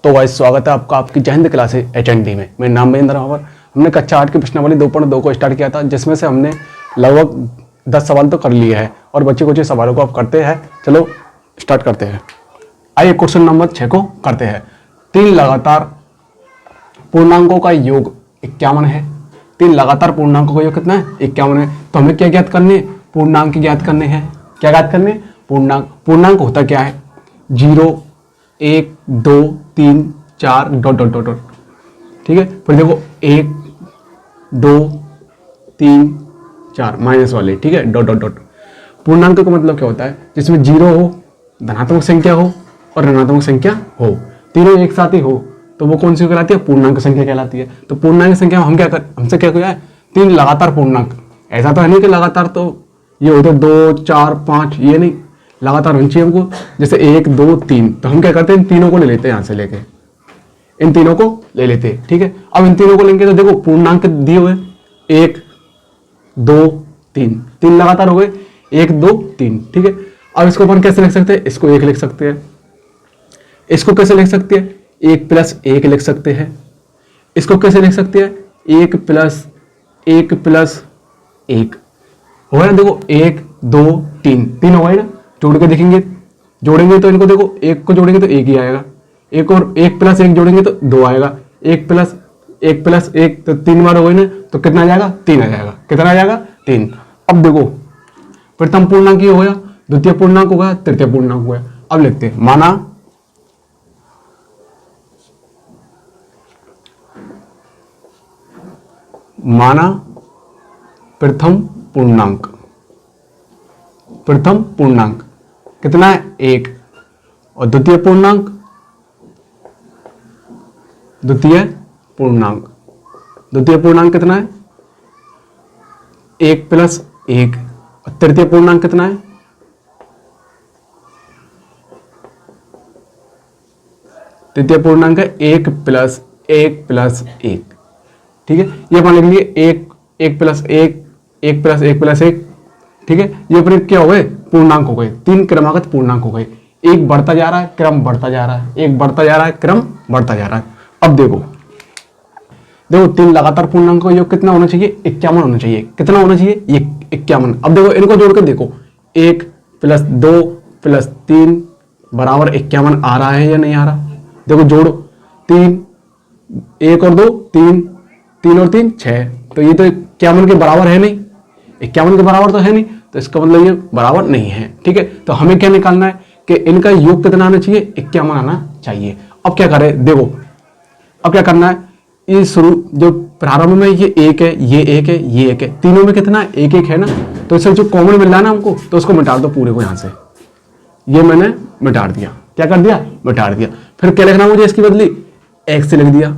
तो गाइस स्वागत है आपका आपकी जय हिंद क्लास HND में। मेरा नाम महेंद्र रावत। हमने कक्षा 8 की प्रश्नावली 2.2 को स्टार्ट किया था, जिसमें से हमने लगभग 10 सवाल तो कर लिए हैं और बच्चे कुछ सवालों को आप करते हैं। चलो स्टार्ट करते हैं। आइए क्वेश्चन नंबर 6 को करते हैं। 3 लगातार पूर्णांकों का योग 51 है। 3 लगातार पूर्णांकों का योग कितना है? 51 है। तो हमें क्या ज्ञात करने? पूर्णांक ज्ञात करने हैं। क्या ज्ञात करने? पूर्णांक। पूर्णांक होता क्या है? 0, 1, 2, 3, 4 डॉट डॉट डॉट डॉट। ठीक है, फिर देखो 1, 2, 3, 4 माइनस वाले। ठीक है, डॉट डॉट डॉट। पूर्णांक का मतलब क्या होता है? जिसमें 0 हो, धनात्मक संख्या हो और ऋणात्मक संख्या हो, तीनों एक साथ ही हो, तो वो कौन सी कहलाती है? पूर्णांक संख्या कहलाती है। तो पूर्णांक संख्या में हम क्या कर, हमसे क्या किया है? 3 लगातार पूर्णांक। ऐसा तो है नहीं कि लगातार तो ये होते 2, 4, 5, ये नहीं, लगातार होनी चाहिए हमको। जैसे 1, 2, 3, तो हम क्या करते हैं? इन तीनों को ले लेते हैं, यहां से लेके इन तीनों को ले लेते हैं। ठीक है, अब इन तीनों को लेंगे तो देखो पूर्णांक दिए हुए 1, 2, 3, 3 लगातार हो गए, 1, 2, 3। ठीक है, अब इसको अपन कैसे लिख सकते हैं? इसको 1 लिख सकते हैं। इसको कैसे लिख सकते हैं? 1 + 1 लिख सकते हैं। इसको कैसे लिख सकते हैं? 1 + 1 + 1 हो गया ना। देखो 1, 2, 3, 3 हो गए ना। जोड़ के देखेंगे, जोड़ेंगे तो इनको देखो, 1 को जोड़ेंगे तो 1 ही आएगा, एक और 1 + 1 जोड़ेंगे तो 2 आएगा, 1 + 1 + 1 तो 3 बार हो गई ना, तो कितना आ जाएगा? 3 आ जाएगा। कितना आ जाएगा? 3। अब देखो प्रथम पूर्णांक ये हो गया, द्वितीय पूर्णांक हो गया, तृतीय पूर्णांक हो गया। अब लिखते हैं माना प्रथम पूर्णांक। प्रथम पूर्णांक कितना है? 1। और द्वितीय पूर्णांक, द्वितीय पूर्णांक कितना है? 1 + 1। और तृतीय पूर्णांक कितना है? तृतीय पूर्णांक है 1 + 1 + 1। ठीक है, ये अपन लिख लिए 1 + 1, 1 + 1 + 1। ठीक है, ये अपने क्या हो गए? पूर्णांक हो गए। 3 क्रमागत पूर्णांक हो गए। एक बढ़ता जा रहा है, क्रम बढ़ता जा रहा है, एक बढ़ता जा रहा है, क्रम बढ़ता जा रहा है। अब देखो 3 लगातार पूर्णांक का योग कितना होना चाहिए? 51 होना चाहिए। कितना होना चाहिए? ये 51। अब देखो इनको जोड़ के देखो, 1 + 2 + 3 = 51 आ रहा है या नहीं आ रहा? देखो जोड़ो, 3, 1 और 2 3, 3 और 3 6, तो ये तो 51 के बराबर है नहीं, 51 के बराबर तो है नहीं, तो इसका मतलब ये बराबर नहीं है। ठीक है, तो हमें क्या निकालना है कि इनका योग कितना आना चाहिए? 51 आना चाहिए। अब क्या करें? देखो अब क्या करना है, ये शुरू जो प्रारंभ में ये 1 है, ये 1 है, ये 1 है, तीनों में कितना 1 1 है ना, तो इससे जो कॉमन मिल रहा है ना हमको, तो उसको मिटा दो पूरे को। यहां से ये मैंने मिटा दिया। क्या कर दिया? मिटा दिया। फिर क्या लिखना मुझे? इसकी बदली x लिख दिया।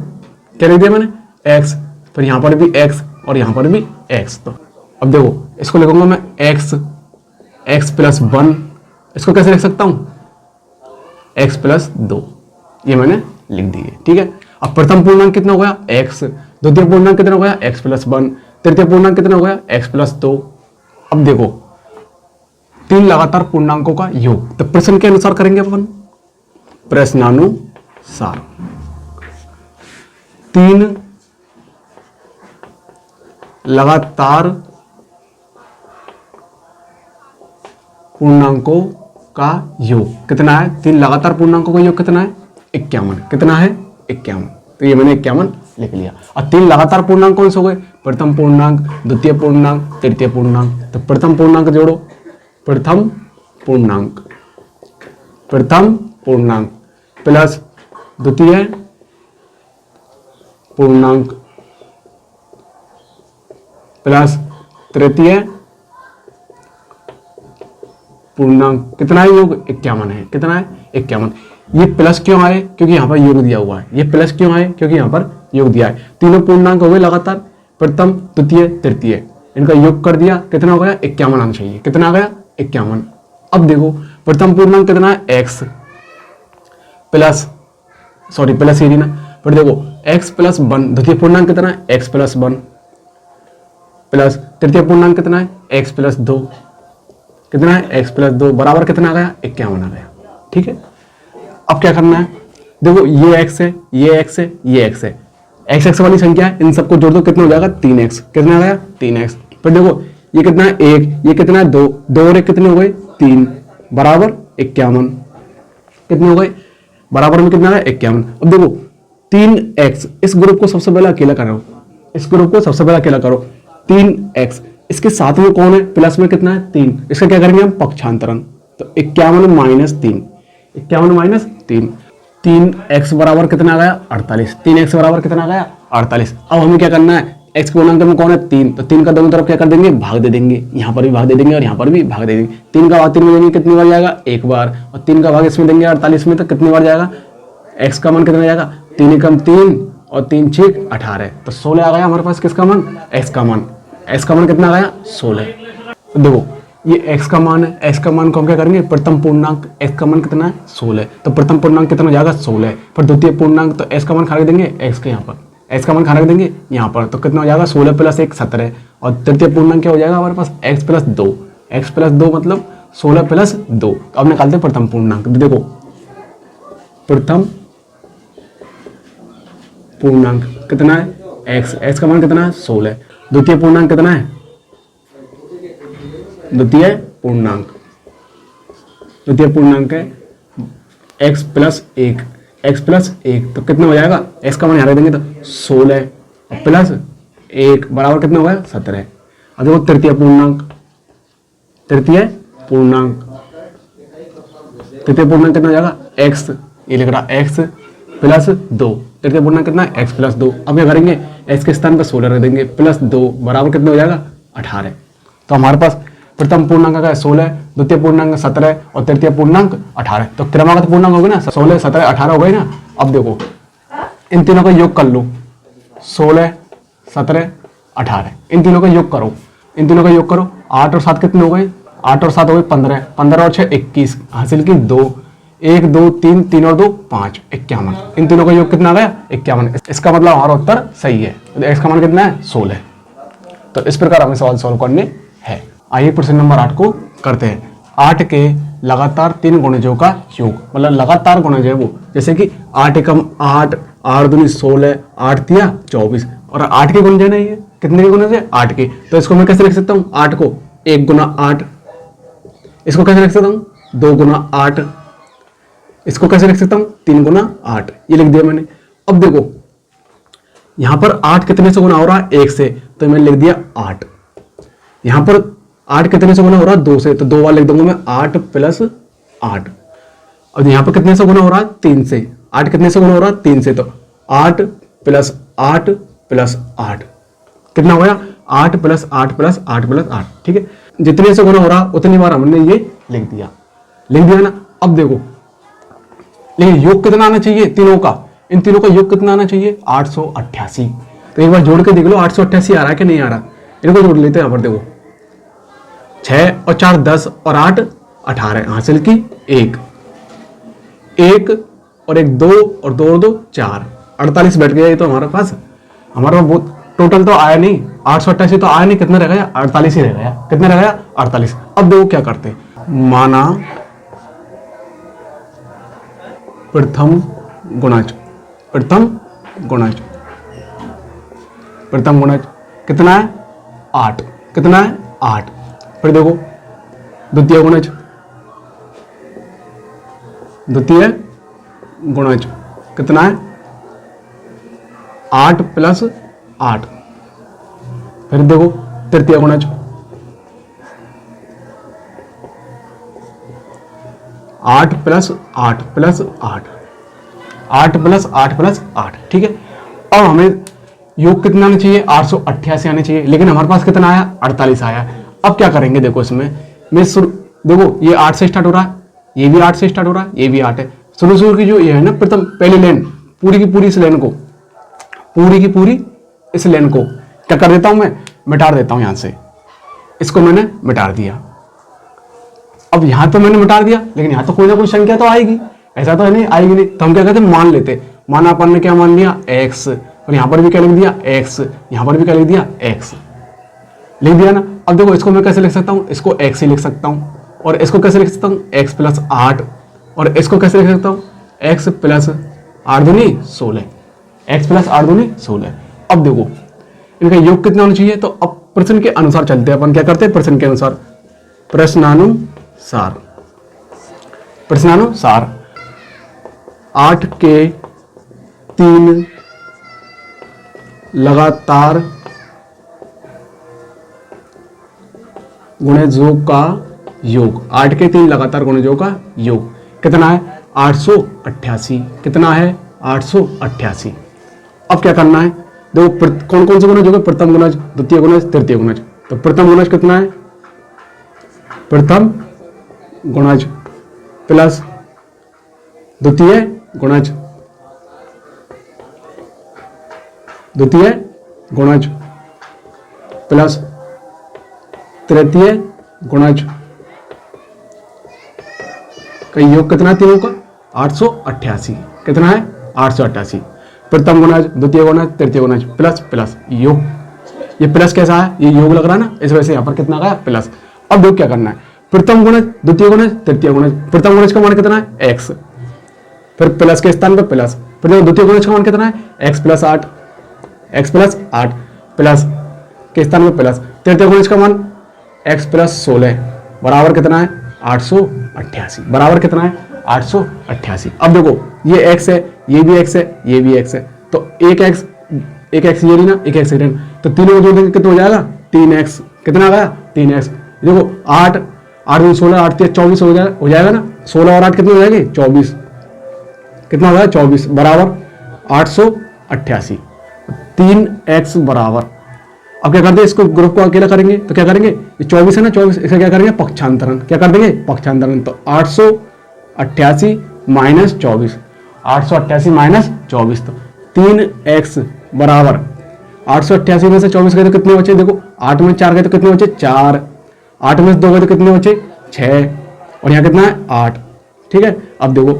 क्या लिख दिया मैंने? x। फिर यहां पर भी x और यहां पर भी x। तो अब देखो इसको लिखूंगा मैं x + 1। इसको कैसे लिख सकता हूं? x + 2। ये मैंने लिख दिए। ठीक है, अब प्रथम पूर्णांक कितना हो गया? x। द्वितीय पूर्णांक कितना हो गया? x + 1। तृतीय पूर्णांक कितना हो गया? x + 2। अब देखो 3 लगातार पूर्णांकों का योग, तो प्रश्न के अनुसार करेंगे अपन। प्रश्नानुसार 3 लगातार पूर्णांकों का योग कितना है? 3 लगातार पूर्णांकों का योग कितना है? 51। कितना है? 51। तो ये मैंने 51 लिख लिया। और 3 लगातार पूर्णांक कौन से हो गए? प्रथम पूर्णांक, द्वितीय पूर्णांक, तृतीय पूर्णांक। तो प्रथम पूर्णांक जोड़ो, प्रथम पूर्णांक प्लस द्वितीय पूर्णांक प्लस तृतीय पूर्णांक। कितना है योग? 51 है। कितना है? 51। ये प्लस क्यों आए? क्योंकि यहां पर योग दिया हुआ है। ये प्लस क्यों आए? क्योंकि यहां पर योग दिया है। तीनों पूर्णांक हो गए लगातार, प्रथम, द्वितीय, तृतीय, इनका योग कर दिया। कितना हो गया? 51 आना चाहिए। कितना आ गया? 51। अब देखो प्रथम पूर्णांक कितना है? x प्लस, सॉरी प्लस ही ना, पर देखो x + 1। द्वितीय पूर्णांक कितना है? x + 1 प्लस तृतीय पूर्णांक कितना है? x + 2। कितना है? x + 2 बराबर कितना आ गया? 51 आ गया। ठीक है, अब क्या करना है? देखो ये एक्स है, ये एक्स है, ये एक्स है, एक्स एक्स वाली संख्या है, इन सबको जोड़ दो कितना हो जाएगा 3x। कितना आ गया 3x। फिर देखो ये कितना है 1, ये कितना है 2, 2 और 1 कितने हो गए 3 बराबर 51। कितने हो गए बराबर में कितना है 51। अब देखो 3x, इस ग्रुप को सबसे पहले अकेला करो, इस ग्रुप को सबसे पहले अकेला करो 3x। इसके साथ में कौन है प्लस में कितना है 3, इसका क्या करेंगे हम पक्षांतरण। तो 51 माइनस 3, 51 माइनस 3, 3x बराबर कितना आ गया 48। 3x बराबर कितना आ गया 48। अब हमें क्या करना है, x के पूर्णांक में कौन है 3, तो 3 का दोनों तरफ क्या कर देंगे भाग दे देंगे, यहाँ पर भी भाग दे देंगे और यहाँ पर भी भाग दे देंगे। 3 का भाग 3 में देंगे कितनी बार जाएगा एक बार, और 3 का भाग इसमें देंगे 48 में तो कितनी बार जाएगा, x का मान कितना जाएगा 3 एकम 3 और 3 6 18, तो 16 आ गया हमारे पास किसका मान x का मान। x का मान कितना आ गया 16। तो देखो ये x का मान है, x का मान को हम क्या करेंगे प्रथम पूर्णांक, x का मान कितना है 16, तो प्रथम पूर्णांक कितना हो जाएगा 16। पर द्वितीय पूर्णांक तो x का मान खा रख देंगे x के यहाँ पर, x का मान खा रख देंगे यहाँ पर, तो कितना हो जाएगा 16 प्लस 1 17। और तृतीय पूर्णांक क्या हो जाएगा हमारे पास x प्लस 2, x प्लस 2 मतलब 16 प्लस 2। तो अब निकालते हैं प्रथम पूर्णांक। देखो प्रथम पूर्णांक कितना है x, x का मान कितना है 16। द्वितीय पूर्णांक कितना है, द्वितीय पूर्णांक, द्वितीय पूर्णांक है x प्लस 1, x प्लस 1 तो कितना हो जाएगा, x का मान यहाँ रख देंगे तो 16 प्लस 1 बराबर कितना होगा 17। अब देखो तृतीय पूर्णांक, तृतीय पूर्णांक, तृतीय पूर्णांक कितना हो जाएगा x, ये लिख रहा x प्लस 2, तृतीय पूर्णांक कितना है x प्लस 2। अब क्या करेंगे x के स्थान पर 16 रख देंगे प्लस 2 बराबर कितना हो जाएगा 18। तो हमारे पास प्रथम पूर्णांक का 16, द्वितीय पूर्णांक 17 और तृतीय पूर्णांक 18। तो क्रमागत पूर्णांक हो गए ना 16 17 18 हो गए ना। अब देखो इन तीनों का योग कर लो, 16 17 18, इन तीनों का योग करो, इन तीनों का योग करो। 8 और 7 कितने हो गए, 8 और 7 हो गए 15, 15 और 6 21, हासिल की 2, 1 2 3, 3 और 2 5, 51। इन तीनों का योग कितना आ गया 51। इसका मतलब हमारा उत्तर सही है। तो x का मान कितना है 16। तो इस प्रकार हमें सवाल सॉल्व करने हैं। आइए प्रश्न नंबर 8 को करते हैं। 8 के लगातार 3 गुणजों का योग, मतलब लगातार गुणज है वो, जैसे कि 8 एकम 8, 8 दूनी 16, 8 तिया 24, और 8 के गुणज है ना, ये कितने के गुणज है 8 के। तो इसको मैं कैसे लिख सकता हूँ, 8 को 1 गुना 8, इसको कैसे लिख सकता हूँ 2 गुना 8, इसको कैसे लिख सकता हूँ 3 गुना 8, ये लिख दिया मैंने। अब देखो यहां पर 8 कितने से गुना हो रहा है 1 से, तो मैंने लिख दिया 8। यहां पर 8 कितने से गुना हो रहा है 2 से, तो 2 बार लिख दूंगा मैं 8 प्लस 8। और यहां पर कितने से गुना हो रहा है 3 से, 8 कितने से गुना हो रहा है 3 से, तो 8 प्लस 8 प्लस 8 कितना हो गया 8 प्लस 8 प्लस 8 प्लस 8। ठीक है, जितने से गुना हो रहा उतनी बार हमने ये लिख दिया, लिख दिया ना। अब देखो लेकिन योग कितना आना चाहिए तीनों का, इन तीनों का योग कितना आना चाहिए 888। तो एक बार जोड़ के देख लो 888 आ रहा है कि नहीं आ रहा, इनको जोड़ लेते हैं। यहाँ पर देखो 6 और 4 10 और 8 18, हासिल की 1 1 और 1 2 और 2 और 2 4, 48 बैठ गया। ये तो हमारे पास बहुत टोटल तो आया नहीं, 888 तो आया नहीं, कितना रह गया 48 ही रह गया। कितना रह गया 48। अब देखो क्या करते, माना प्रथम गुणज, प्रथम गुणज, प्रथम गुणज कितना है 8, कितना है 8। फिर देखो द्वितीय गुणज, द्वितीय गुणज कितना है 8 प्लस 8। फिर देखो तृतीय गुणज 8 प्लस 8 प्लस 8, 8 प्लस 8 प्लस 8। ठीक है, अब हमें योग कितना आना चाहिए 888 आने चाहिए, लेकिन हमारे पास कितना आया 48 आया। अब क्या करेंगे देखो इसमें मैं देखो ये 8 से स्टार्ट हो रहा है, ये भी 8 से स्टार्ट हो रहा है, ये भी 8 है। शुरू की जो ये है ना प्रथम पहली लाइन, पूरी की पूरी इस लाइन को, पूरी की पूरी इस लाइन को क्या कर देता हूं मैं, मिटा देता हूं। यहां से इसको मैंने मिटा दिया। अब यहां तो मैंने मिटा दिया, लेकिन यहां तो कोई ना कोई संख्या तो आएगी, ऐसा तो है नहीं आएगी नहीं। तो हम क्या कहते हैं मान लेते, माना अपन ने क्या मान लिया x, और यहां पर भी क्या लिख दिया x, यहां पर भी क्या लिख दिया x, लिख दिया ना। अब देखो इसको मैं कैसे लिख सकता हूं, इसको x ही लिख सकता हूं, और इसको कैसे लिख सकता हूं x प्लस 8, और इसको कैसे लिख सकता हूं x प्लस 8 दूनी 16, x प्लस 8 दूनी 16। अब देखो इनका योग कितना होना चाहिए, तो अब प्रश्न के अनुसार चलते हैं अपन। क्या करते हैं, प्रश्न के अनुसार, प्रश्नानुसार 8 के 3 लगातार गुणजों का योग, 8 के 3 लगातार गुणजों का योग कितना है, 888। कितना है, 888। अब क्या करना है, देखो कौन कौन से गुणज होंगे, प्रथम गुणज, द्वितीय गुणज, तृतीय गुणज। तो प्रथम गुणज कितना है, प्रथम गुणज प्लस द्वितीय गुणज, द्वितीय गुणज प्लस तृतीय गुणज का योग कितना है तीनों का, 888। कितना है, 888। प्रथम गुणज, द्वितीय गुणज, तृतीय गुणज प्लस प्लस योग, ये प्लस कैसा है, ये योग लग रहा है ना, इस वजह से यहाँ पर कितना गया, प्लस। अब देखो क्या करना है, प्रथम गुणज, द्वितीय गुणज, तृतीय गुणज। प्रथम गुणज का मान कितना है, x, फिर प्लस के स्थान पर प्लस, फिर द्वितीय गुणज का मान कितना है, x plus 8, x plus 8 plus के स्थान पर प्लस, तृतीय गुणज का मान x प्लस 16 बराबर कितना है, 888। बराबर कितना है, 888। अब देखो ये x है, ये भी x है, ये भी x है, तो एक x ये रही ना, एक x ये, तो तीनों को जोड़ देंगे कितना हो जाएगा, 3x। कितना आ गया, 3x। देखो 8 2 16, 8 3 24 हो जाएगा ना, 16 और 8 कितने हो जाएंगे, 24। कितना हो गया, 24 बराबर 888। 3x बराबर, अब क्या करते हैं, इसको ग्रुप को अकेला करेंगे तो क्या करेंगे, ये 24 है ना, 24 इसका क्या करेंगे, पक्षांतरण। क्या कर देंगे, पक्षांतरण। तो 888 माइनस 24, 888 माइनस 24, तो 3x बराबर 888 में से 24 गए तो कितने बचे, देखो 8 में 4 गए तो कितने बचे, 4, 8 में से 2 गए तो कितने बचे, 6, और यहाँ कितना है, 8। ठीक है, अब देखो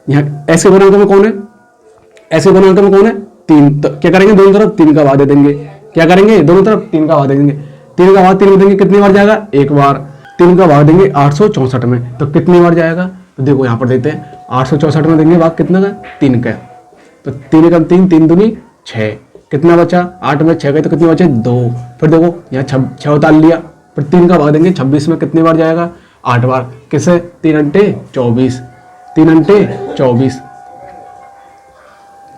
यहाँ ऐसे गुणांक में कौन है, ऐसे गुणांक में कौन है, 3। तो क्या करेंगे, दोनों तरफ 3 का भाग दे देंगे। क्या करेंगे, दोनों तरफ 3 का भाग दे देंगे। 3 का भाग 3 में देंगे, कितनी बार जाएगा, एक बार। 3 का भाग देंगे 864 में, तो कितनी बार जाएगा, तो देखो यहाँ पर देते हैं 864 में देंगे भाग कितना का, 3 का। तो 3 का 3, 3 दूनी 6, कितना बचा, 8 में 6 गए तो कितने बचे, 2। फिर देखो यहाँ 6 उतार लिया, फिर 3 का भाग देंगे 26 में, कितनी बार जाएगा, 8 बार। किससे, 3 अंटे 24, 3 अंटे 24,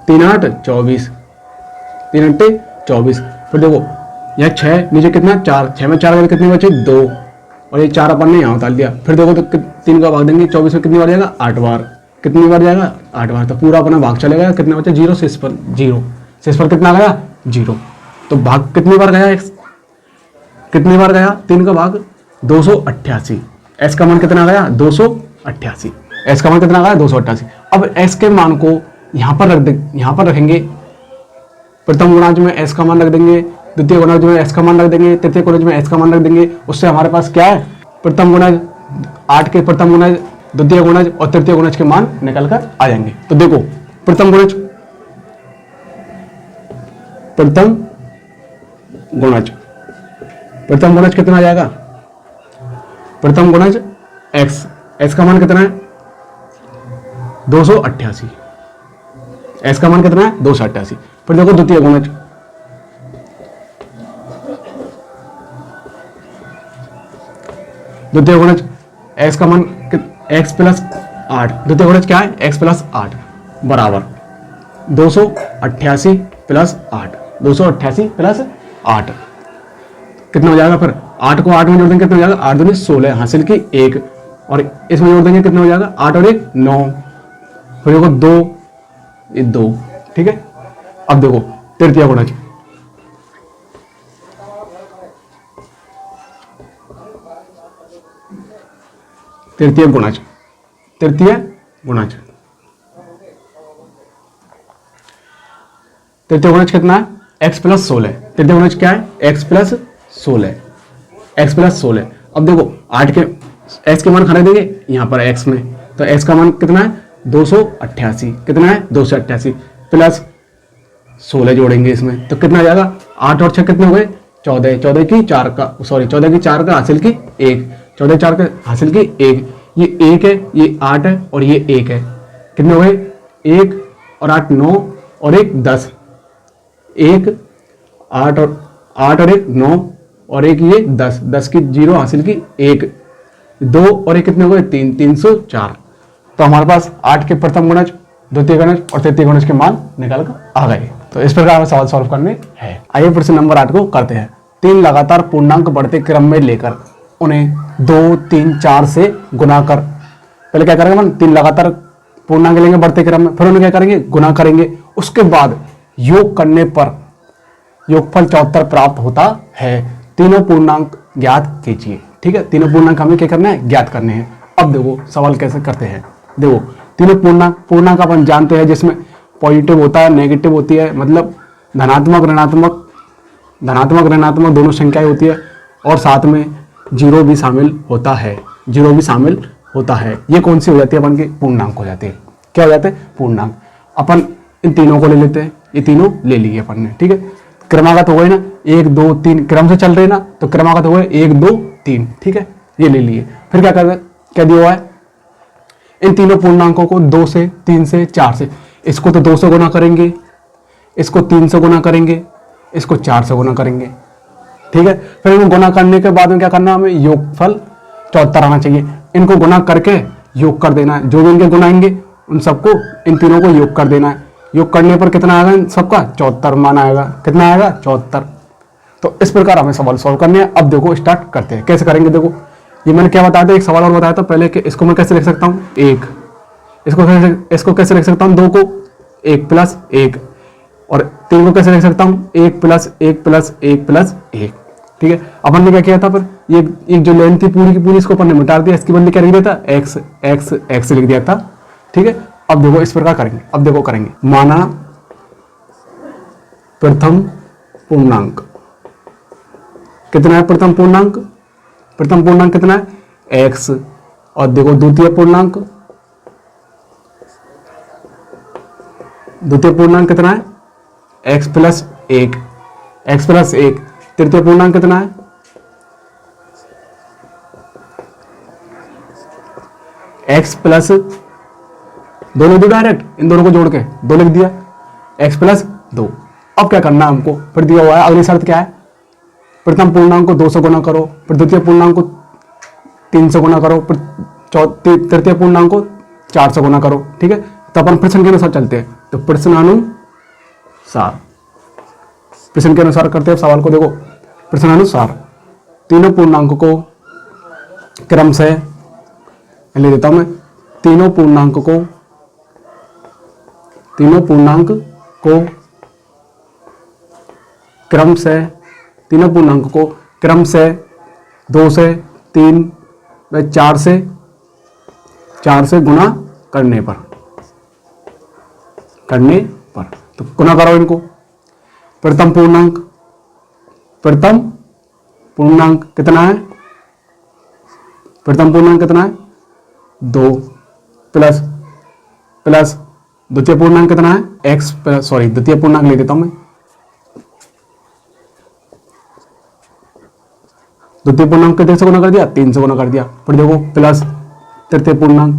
3 8 24, 3 अंटे 24। फिर देखो यहाँ 6 नीचे कितना, 4, 6 में 4 गए कितने बचे, 2, और ये 4 अपन ने यहाँ उतार लिया। फिर देखो तो 3 का भाग देंगे 24 में, कितनी बार जाएगा, 8 बार। कितनी बार जाएगा, 8 बार। तो पूरा अपना भाग चलेगा, कितने बचे, 0 शेष पर 0, शेष पर कितना गया, 0। तो भाग कितनी बार गया, कितनी बार गया, 3 का भाग 288। एस का मान कितना गया, 288। एस का मान कितना गया, 288। अब एस के मान को यहाँ पर रख दे, यहाँ पर रखेंगे। प्रथम गुणांक में एस का मान रख देंगे, द्वितीय गुणांक में एस का मान रख देंगे, तृतीय गुणांक में एस का मान रख देंगे। उससे हमारे पास क्या है, प्रथम गुणांक 8 के प्रथम गुणांक, द्वितीय गुणांक और तृतीय गुणांक के मान निकल कर आ जाएंगे। तो देखो प्रथम गुणांक, प्रथम गुणांक कितना आ जाएगा, प्रथम गुणांक एक्स, एक्स का मान कितना है, 288। एक्स का मान कितना है, 288। फिर देखो द्वितीय गुणज, द्वितीय गुणज एक्स का मान एक्स प्लस 8, द्वितीय गुणज क्या है, एक्स प्लस 8 बराबर 288 प्लस 8, 288 प्लस 8 कितना हो जाएगा। फिर 8 को 8 में जोड़ देंगे कितना हो जाएगा, 8 दूनी 16 हासिल की 1, और इसमें जोड़ देंगे कितना हो जाएगा, 8 और 1 9, फिर देखो 2 ये 2। ठीक है, अब देखो तृतीय गुणज, तृतीय गुणज, तृतीय गुणज, तृतीय गुणज कितना है, x प्लस 16। तृतीय गुणज क्या है, x प्लस 16, x प्लस 16। अब देखो 8 के x के मान खड़े देंगे यहाँ पर x में, तो x का मान कितना है 288, कितना है 288 प्लस 16 जोड़ेंगे इसमें तो कितना आ जाएगा, 8 और 6 कितने हो गए 14, 14 की 4 का सॉरी 14 की 4 का हासिल की 1, 14 4 का हासिल की 1, ये 1 है, ये 8 है और ये 1 है, कितने हो गए 1 और 8 9 और 1 10, 1 8 और 1 9 और 1 ये 10, 10 की 0 हासिल की 1, 2 और 1 कितने हो गए 3, 304। तो हमारे पास 8 के प्रथम गुणज, द्वितीय गुणज और तृतीय गुणज के मान निकल कर आ गए। तो इस प्रकार हमें सवाल सॉल्व करने हैं। आइए प्रश्न नंबर 8 को करते हैं। 3 लगातार पूर्णांक बढ़ते क्रम में लेकर उन्हें 2 3 4 से गुना कर। पहले क्या करेंगे हम, 3 लगातार पूर्णांक लेंगे बढ़ते क्रम में, फिर उन्हें क्या करेंगे गुना करेंगे, उसके बाद योग करने पर योगफल 74 प्राप्त होता है। तीनों पूर्णांक ज्ञात कीजिए। ठीक है, तीनों पूर्णांक हमें क्या करना है, ज्ञात करने हैं। अब देखो सवाल कैसे करते हैं। देखो तीनों पूर्णांक अपन जानते हैं जिसमें पॉजिटिव होता है, नेगेटिव होती है, मतलब धनात्मक ऋणात्मक दोनों संख्याएं होती है, और साथ में जीरो भी शामिल होता है, जीरो भी शामिल होता है। ये कौन सी हो जाती है, अपन की पूर्णांक हो जाते हैं। क्या हो जाते हैं, पूर्णांक। अपन इन तीनों को ले लेते हैं, ये तीनों ले लिए अपन ने। ठीक है, क्रमागत हो गए ना, 1 2 3 क्रम से चल रहे ना, तो क्रमागत हो गए 1 2 3। ठीक है, ये ले लिए। फिर क्या कर क्या दिया हुआ है, इन तीनों पूर्णांकों को 2 से 3 से 4 से, इसको तो 2 से गुना करेंगे, इसको 3 से गुना करेंगे, इसको 4 से गुना करेंगे। ठीक है, फिर इनको गुना करने के बाद में क्या करना, हमें योगफल 74 आना चाहिए। इनको गुना करके योग कर देना है, जो भी इनके गुनाएंगे उन सबको, इन तीनों को योग कर देना है। योग करने पर कितना आएगा, इन सबका 74 मान आएगा। कितना आएगा, 74। तो इस प्रकार हमें सवाल सॉल्व करने हैं। अब देखो स्टार्ट करते हैं, कैसे करेंगे। देखो ये मैंने क्या बताया था, एक सवाल और बताया था पहले कि इसको मैं कैसे लिख सकता हूँ, 1, इसको कैसे लिख सकता हूँ, 2 को 1 प्लस 1, और 3 को कैसे लिख सकता हूँ, 1 प्लस 1 प्लस 1 प्लस 1। ठीक है, अपन ने क्या किया था, पर ये जो लेंथ थी पूरी की पूरी, इसको अपन ने मिटा दिया, इसकी बदले क्या लिख दिया था, x x x लिख दिया था। ठीक है, अब देखो इस प्रकार करेंगे। अब देखो करेंगे, माना प्रथम पूर्णांक कितना है, प्रथम पूर्णांक कितना है, x, और देखो द्वितीय पूर्णांक कितना है, x प्लस 1, तृतीय पूर्णांक कितना है, x प्लस, दोनों दो डायरेक्ट, इन दोनों को जोड़ के 2 लिख दिया, x प्लस 2। अब क्या करना है हमको, फिर दिया हुआ है अगली शर्त क्या है, प्रथम पूर्णांक को 2 से गुना करो, फिर द्वितीय पूर्णांक को 3 से गुना करो, फिर तृतीय पूर्णांक को 4 से गुना करो। ठीक है, तो अपन प्रश्न के अनुसार चलते हैं। तो प्रश्न के अनुसार करते हैं सवाल को। देखो प्रश्नानुसार तीनों पूर्णांक को क्रम से ले देता हूं मैं, तीनों पूर्णांक को क्रम से 2 से 3 व 4 से गुना करने पर तो गुना करो इनको। प्रथम पूर्णांक कितना है, 2 प्लस द्वितीय पूर्णांक कितना है, द्वितीय पूर्णांक ले देता हूं मैं, द्वितीय पूर्णांक कितने से गुना कर दिया, 3 से गुना कर दिया। फिर देखो प्लस तृतीय पूर्णांक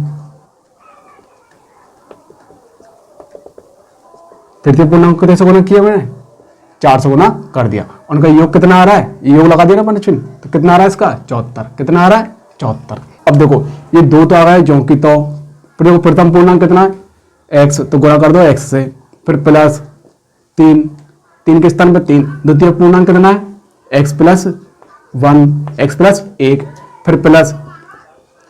कितने से गुना किया मैंने, 4 से गुना कर दिया। उनका योग कितना आ रहा है, योग लगा दिया ना अपन चिन्ह, तो कितना आ रहा है इसका, 74। कितना आ रहा है, 74। अब देखो ये 2 तो आ गया है जो कि, तो फिर देखो प्रथम पूर्णांक कितना है, x, तो गुणा कर दो x से, फिर प्लस 3 के स्थान पर 3, द्वितीय पूर्णांक कितना है, x प्लस 1, फिर प्लस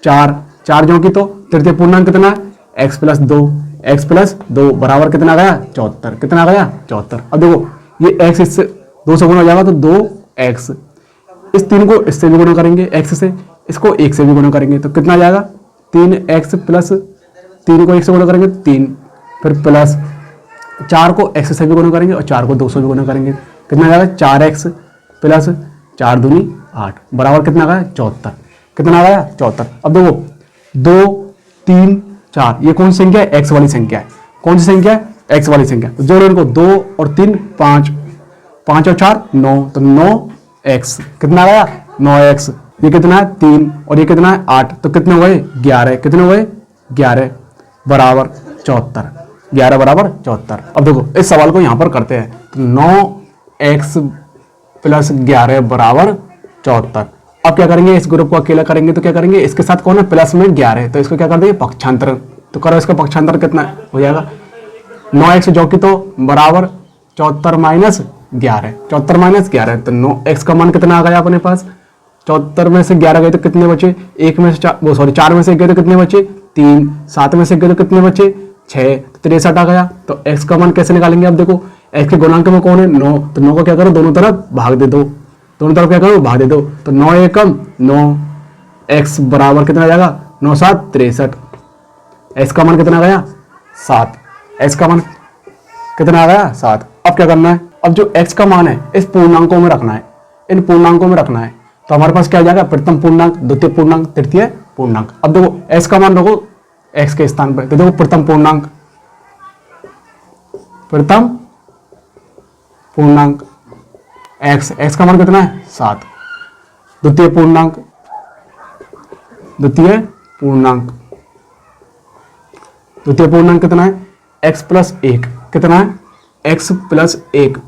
4 जो कि, तो तृतीय पूर्णांक कितना है, x प्लस 2 बराबर कितना गया, 74। कितना गया, 74। अब देखो ये x इससे 2 से गुना हो जाएगा, तो 2x, इस 3 को इससे भी गुना करेंगे, x से, इसको 1 से भी गुना करेंगे, तो कितना आ जाएगा, 3x प्लस 3 को 1 से गुना करेंगे 3, फिर प्लस 4 को x से भी गुना करेंगे और 4 को 2 से भी गुना करेंगे। कितना आ जाएगा, 4x प्लस 4 दूनी 8 बराबर कितना गया, 74। कितना आ गया, 74। अब देखो 2 3 4, ये कौन सी संख्या है, x वाली संख्या है। कौन सी संख्या है, x वाली संख्या। तो जोड़ो इनको, 2 और 3 5 और 4 9, तो 9x। कितना आया, 9x। ये कितना है, 3, और ये कितना है, 8, तो कितने हो गए, 11। कितने हो गए, 11 बराबर 74। 11 बराबर 74। अब देखो इस सवाल को यहाँ पर करते हैं, तो 9x प्लस 11 बराबर 74। अब क्या करेंगे, इस ग्रुप को अकेला करेंगे तो क्या करेंगे, इसके साथ कौन है, प्लस में 11 है, तो इसको क्या कर देंगे, पक्षांतर। तो करो इसका पक्षांतर, कितना हो जाएगा, 9x जो कि तो बराबर 74 माइनस 11, 74 माइनस 11, तो 9x का मान कितना आ गया अपने पास, 74 में से 11 गए तो कितने बचे, एक में से 4 में से गए तो कितने बचे 3, 7 में से गए तो कितने बचे 6, तो 63 आ गया। तो x का मान कैसे निकालेंगे, अब देखो x के गुणांक में कौन है 9, तो 9 को क्या करो दोनों तरफ भाग दे दो, दोनों तरफ क्या करो भाग दे दो, तो 9 एकम 9, x बराबर कितना आ जाएगा 9 7 63, x का मान कितना आ गया 7, x का मान कितना आ गया 7। अब क्या करना है, अब जो x का मान है इस पूर्णांकों में रखना है, इन पूर्णांकों में रखना है, तो हमारे पास क्या आ जाएगा, प्रथम पूर्णांक, द्वितीय पूर्णांक, तृतीय पूर्णांक। अब देखो x का मान रखो x के स्थान पर, तो देखो प्रथम पूर्णांक, प्रथम पूर्णांक x का मान कितना है 7, द्वितीय पूर्णांक, द्वितीय पूर्णांक, द्वितीय पूर्णांक कितना है x प्लस 1, कितना है x प्लस 1।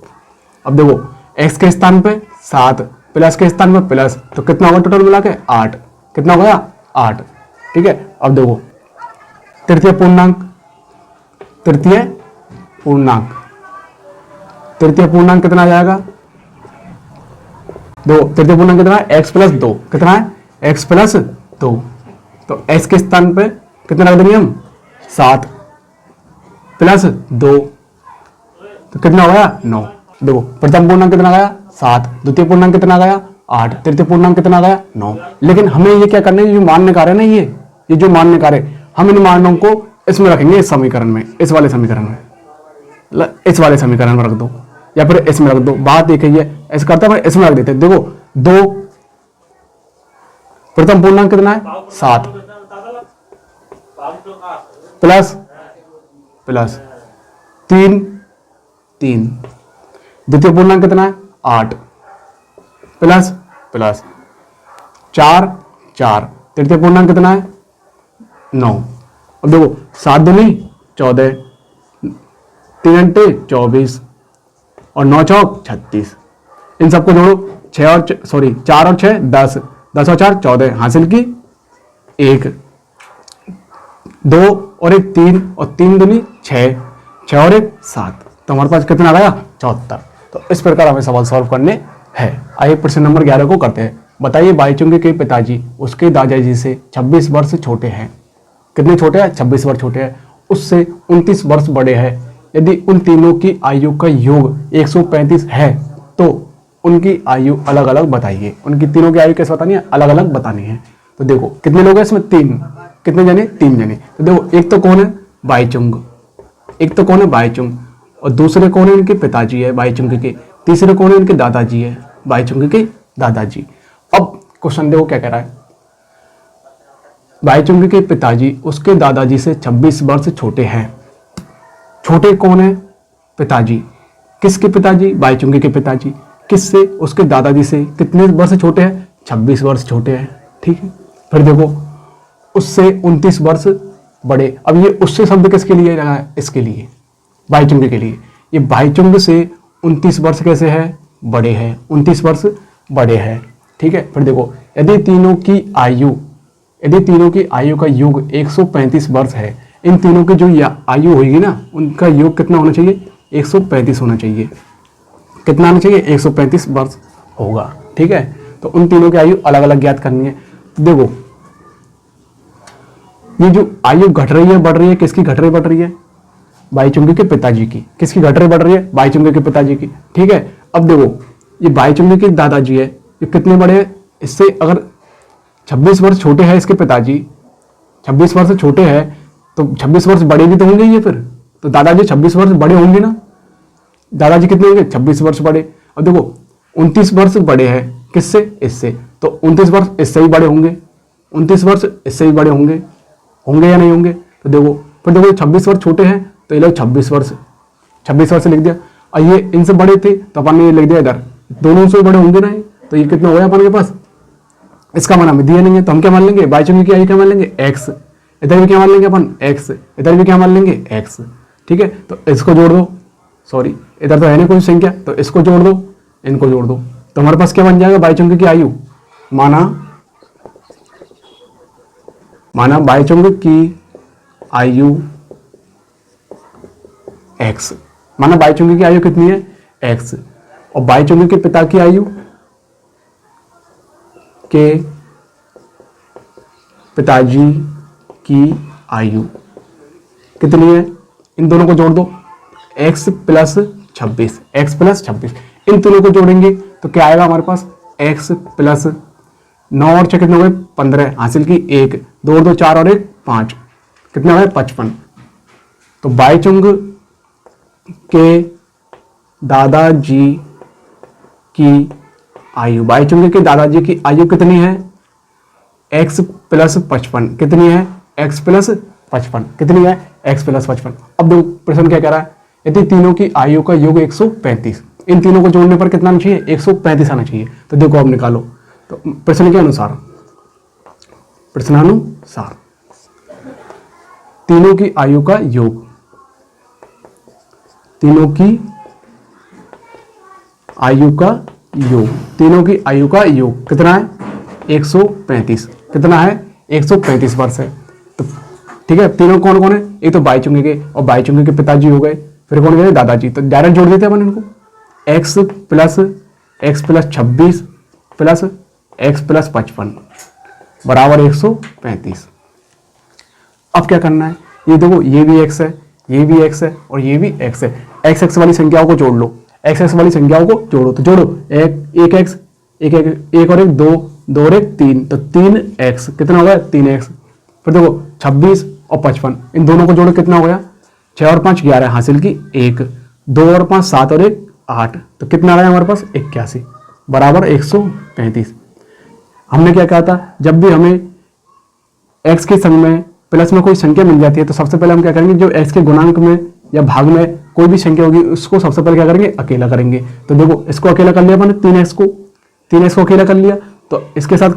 अब देखो x के स्थान पे 7, प्लस के स्थान पे प्लस, तो कितना होगा टोटल मिला के 8, कितना हो गया 8, ठीक है। अब देखो तृतीय पूर्णांक, तृतीय पूर्णांक, तृतीय पूर्णांक कितना आ जाएगा, दो, तृतीय पूर्णांक कितना है x प्लस 2, कितना है x प्लस 2, तो x के स्थान पे कितना रख देंगे हम 7 प्लस 2, तो कितना हो गया 9। देखो प्रथम पूर्णांक कितना गया 7, द्वितीय पूर्णांक कितना गया 8, तृतीय पूर्णांक कितना गया 9। लेकिन हमें ये क्या करना है, जो मान निकाले ना ये जो मान निकाले, हम इन मानों को इसमें रखेंगे, इस समीकरण में, इस वाले समीकरण में, इस वाले समीकरण में रख दो या फिर इसमें रख दो, बात एक ही है, ऐसा करते हैं इसमें रख देते हैं। देखो 2, प्रथम पूर्णांक कितना है 7 प्लस प्लस 3, द्वितीय पूर्णांक कितना है 8 प्लस प्लस 4, तृतीय पूर्णांक कितना है 9। अब देखो 7 दूनी 14, 3 अंटे 24 और 9 चौक 36, इन सबको जोड़ो, 4 और 6 10, 10 और 4 14, हासिल की 1, 2 और 1 3, और 3 दूनी 6, 6 और 1 7, तो हमारे पास कितना आ गया 74। तो इस प्रकार हमें सवाल सॉल्व करने हैं। आइए प्रश्न नंबर 11 को करते हैं। बताइए बाईचुंग के पिताजी उसके दादाजी से 26 वर्ष छोटे हैं। कितने छोटे हैं, 26 वर्ष छोटे हैं, उससे 29 वर्ष बड़े हैं। यदि उन तीनों की आयु का योग 135 है तो उनकी आयु अलग अलग बताइए। उनकी तीनों की आयु कैसे बतानी है, अलग अलग बतानी है। तो देखो कितने लोग हैं इसमें, 3, कितने जने 3 जने। तो देखो एक तो कौन है बाईचुंग, एक तो कौन है बाईचुंग, और दूसरे कौन है इनके पिताजी है बाईचुंग के, तीसरे कौन है इनके दादाजी है बाईचुंग के दादाजी। अब क्वेश्चन देखो क्या कह रहा है, बाईचुंग के पिताजी उसके दादाजी से 26 वर्ष छोटे हैं। छोटे कौन है, पिताजी। किसके पिताजी, बाईचुंग के पिताजी। किससे, उसके दादाजी से कितने वर्ष छोटे हैं, 26 वर्ष छोटे हैं। ठीक है, फिर देखो उससे 29 वर्ष बड़े। अब ये उससे शब्द किसके लिए लगा है, इसके लिए, बाईचुंग के लिए। ये बाईचुंग से 29 वर्ष कैसे है, बड़े हैं, 29 वर्ष बड़े हैं। ठीक है, फिर देखो यदि तीनों की आयु का योग 135 वर्ष है, इन तीनों की जो आयु होगी ना, उनका योग कितना होना चाहिए, 135 होना चाहिए। कितना होना चाहिए, 135 वर्ष होगा। ठीक है, तो उन तीनों की आयु अलग अलग ज्ञात करनी है। तो देखो ये जो आयु घट रही है बढ़ रही है, किसकी घट रही बढ़ रही है, बाईचुंग के पिताजी की। किसकी घट रही बढ़ रही है, बाईचुंग के पिताजी की। ठीक है, अब देखो ये बाईचुंग के दादाजी है, ये कितने बड़े हैं, इससे अगर 26 वर्ष छोटे हैं इसके पिताजी, 26 वर्ष छोटे हैं तो 26 वर्ष बड़े भी तो होंगे ये, फिर तो दादाजी 26 वर्ष बड़े होंगे ना। दादाजी कितने होंगे, 26 वर्ष बड़े। अब देखो 29 वर्ष बड़े हैं किससे, इससे, तो 29 वर्ष इससे ही बड़े होंगे, 29 वर्ष इससे ही बड़े होंगे, होंगे या नहीं होंगे। तो देखो फिर देखो 26 वर्ष छोटे हैं तो ये लोग 26 वर्ष लिख दिया। और ये इनसे बड़े थे तो अपन ने ये लिख दिया इधर, दोनों से बड़े होंगे ना। तो ये कितना हो गया अपन के पास, इसका मान हमें दिया नहीं है तो हम क्या मान लेंगे, बाईचुंग की आयु क्या मान लेंगे, x। इधर भी क्या मान लेंगे अपन, x, इधर भी क्या मान लेंगे, x। ठीक है, तो इसको जोड़ दो, सॉरी इधर तो है नहीं कोई संख्या, तो इसको जोड़ दो, इनको जोड़ दो, तो हमारे पास क्या बन जाएगा, बाईचुंगी की आयु माना बाईचुंगी की आयु x, माना बाईचुंगी की आयु कितनी है x, और बाईचुंगी के पिता की आयु के पिताजी की आयु कितनी है, इन दोनों को जोड़ दो, x प्लस 26, x प्लस 26, इन दोनों को जोड़ेंगे तो क्या आएगा हमारे पास, x प्लस 9 और 6 कितने हो गए 15, हासिल की 1, 2 और 2 4 और 1 5, कितना है 55। तो बाईचुंग के दादाजी की आयु, बाईचुंग के दादाजी की आयु कितनी है, x प्लस 55, कितनी है x प्लस 55, कितनी है x प्लस 55। अब देखो प्रश्न क्या कह रहा है, यदि तीनों की आयु का योग 135, इन तीनों को जोड़ने पर कितना आना चाहिए 135 आना चाहिए। तो देखो अब निकालो, तो प्रश्न के अनुसार, प्रश्नानुसार तीनों की आयु का योग, तीनों की आयु का योग, तीनों की आयु का योग कितना है 135, कितना है 135 वर्ष है। तो ठीक है, तीनों कौन कौन है, एक तो बाईचुंगी के और बाईचुंगी के पिताजी हो गए, फिर कौन गए दादाजी, तो डायरेक्ट जोड़ देते हैं अपन इनको, x plus 26 plus x plus 55 बराबर 135। अब क्या करना है, ये देखो ये भी x है, ये भी x है और ये भी x है, x x वाली संख्याओं को जोड़ लो, x x वाली संख्याओं को जोड़ो, तो जोड़ो एक x, एक और एक 2, 2 और 1 3, तो 3x कितना हो गया 3x, फिर देखो 26 और 55, इन दोनों को जोड़ो कितना हो गया 6 और 5 11, हासिल की 1, 2 और 5 7 और 1 8, तो कितना आ रहा है हमारे पास 81 बराबर 135। हमने क्या कहा था, जब भी हमें x के संग में प्लस में कोई संख्या मिल जाती है तो सबसे पहले हम क्या करेंगे, जो x के गुणांक में या भाग में कोई भी संख्या होगी उसको सबसे पहले क्या करेंगे, अकेला करेंगे। तो देखो इसको अकेला कर लिया मैंने, 3x को अकेला कर लिया, तो इसके साथ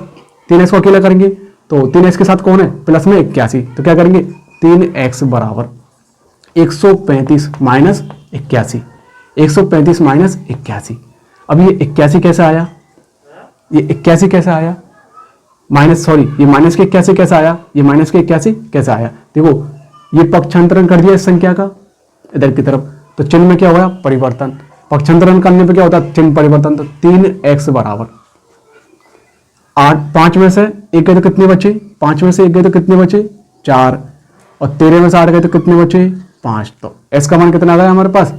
3x को अकेला करेंगे, तो 3x के साथ कौन है प्लस में 81, तो क्या करेंगे 3x बराबर 135 माइनस 81, 135 माइनस 81। अब ये 81 कैसे आया, ये 81 कैसे आया, माइनस सॉरी ये माइनस के 81 कैसे आया, ये माइनस के 81 कैसे आया, देखो ये पक्षांतरण कर दिया इस संख्या का इधर की तरफ, तो चिन्ह में क्या हुआ परिवर्तन, पक्षांतरण करने पे क्या होता है चिन्ह परिवर्तन, तो 3x बराबर 8, 5 में से 1 गए तो कितने बचे, 5 में से 1 गए तो कितने बचे 4, और 13 में से 8 गए तो कितने बचे 5, तो s का मान कितना आ गया हमारे पास,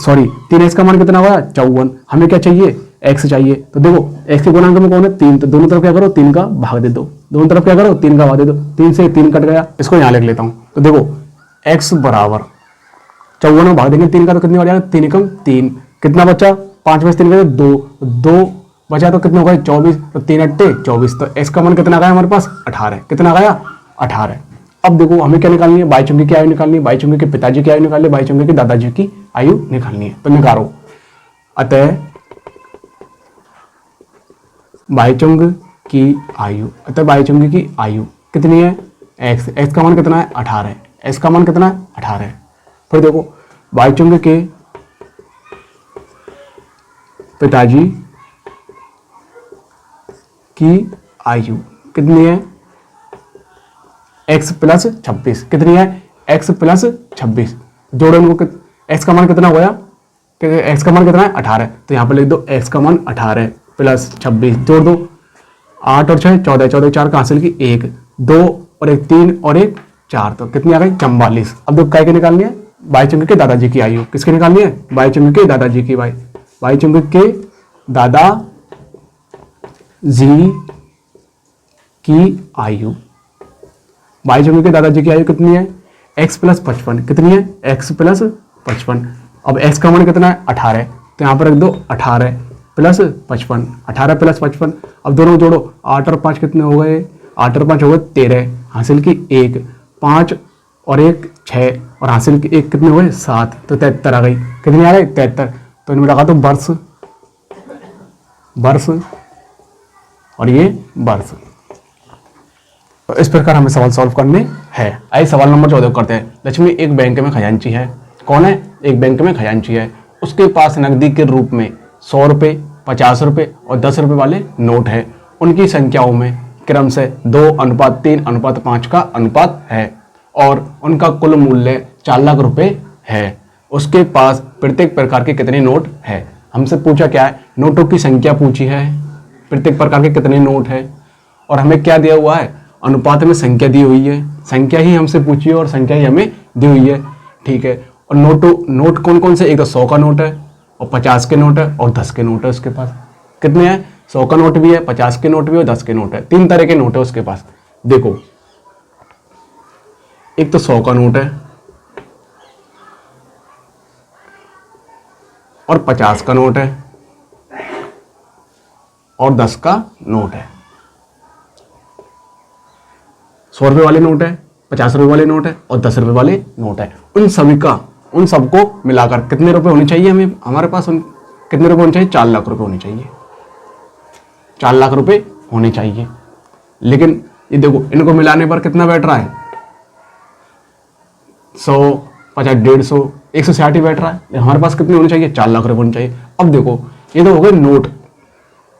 सॉरी 3x का मान कितना हुआ 54, हमें क्या चाहिए x चाहिए, तो देखो x के गुणांक में कौन है 3, तो दोनों तरफ क्या करो 3 का भाग दे दो, दोनों तरफ क्या करो 3 का भाग दे दो, 3 से 3 कट गया, इसको यहाँ लिख लेता हूँ, तो देखो x बराबर 54 में भाग देंगे 3 का, तो कितनी बार जाएगा 3 एकम 3, कितना बचा 5 में से 3 गए 2, 2 बचा तो कितना होगा 24, तो 3 अट्टे 24, तो x का मान कितना गया हमारे पास 18, कितना गया 18। अब देखो हमें क्या निकालनी है, बाईचुंगी की आयु निकालनी है, बाईचुंगी के पिताजी की आयु निकालनी है, बाईचुंगी के दादाजी की आयु निकालनी है, तो निकालो। अतः बाईचुंग की आयु, अतः बाईचुंगी की आयु कितनी है x का मान कितना है 18, x का मान कितना है 18। फिर देखो बाईचुंग के पिताजी की आयु कितनी है x प्लस 26, कितनी है x प्लस 26, जोड़ो इनको, x का मान कितना होगा, x का मान कितना है 18, तो यहाँ पर लिख दो x का मान 18 प्लस 26, जोड़ दो 8 और 6 14, 14 4 का हासिल की 1, 2 और 1 3 और 1 4, तो कितनी आ गई 44। अब देखो काय के निकालनी है, बाईचुंगी के दादाजी की आयु, किसकी निकालनी है बाईचुंगी के दादाजी की, बाईचुंगी के दादाजी की आयु, बाईचुंगी के दादाजी की आयु कितनी है x प्लस 55, कितनी है x प्लस 55। अब x का मान कितना है 18, तो यहाँ पर रख दो 18 प्लस 55, 18 प्लस 55, अब दोनों जोड़ो 8 और 5 कितने हो गए, 8 और 5 हो गए 13, हासिल की 1, 5 और 1 6 और हासिल की 1 कितने हो गए 7, तो 73 आ गई, कितनी आ गई 73, तो इनमें लगा दो वर्ष, वर्ष और ये वर्ष। तो इस प्रकार हमें सवाल सॉल्व करने हैं। आइए सवाल नंबर 14 करते हैं। लक्ष्मी एक बैंक में खजांची है। कौन है? एक बैंक में खजांची है। उसके पास नकदी के रूप में 100 रुपये, 50 रुपये और 10 रुपये वाले नोट है। उनकी संख्याओं में क्रम से 2:3:5 का अनुपात है और उनका कुल मूल्य 4 लाख रुपए है। उसके पास प्रत्येक प्रकार के कितने नोट है? हमसे पूछा क्या है? नोटों की संख्या पूछी है, प्रत्येक प्रकार के कितने नोट है और हमें क्या दिया हुआ है? अनुपात में संख्या दी हुई है। संख्या ही हमसे पूछी है और संख्या ही हमें दी हुई है। ठीक है। और नोट कौन कौन से? एक तो 100 का नोट है और 50 के नोट है और 10 के नोट है। उसके पास कितने हैं? 100 का नोट भी है, 50 के नोट भी है और 10 के नोट है। 3 तरह के नोट है उसके पास। देखो, एक तो 100 का नोट है और 50 का नोट है और 10 का नोट है। 100 रुपये वाले नोट है, 50 रुपये वाले नोट है और 10 रुपये वाले नोट है। उन सबको मिलाकर कितने रुपए होने चाहिए हमें? हमारे पास कितने रुपए होने चाहिए? 4 लाख रुपए होने चाहिए। 4 लाख रुपए होने चाहिए। लेकिन ये देखो, इनको मिलाने पर कितना बैठ रहा है? 100, 50, 150, 160 ही बैठ रहा है। हमारे पास कितने होने चाहिए? 4 लाख रुपए होने चाहिए। अब देखो, ये तो हो गए नोट,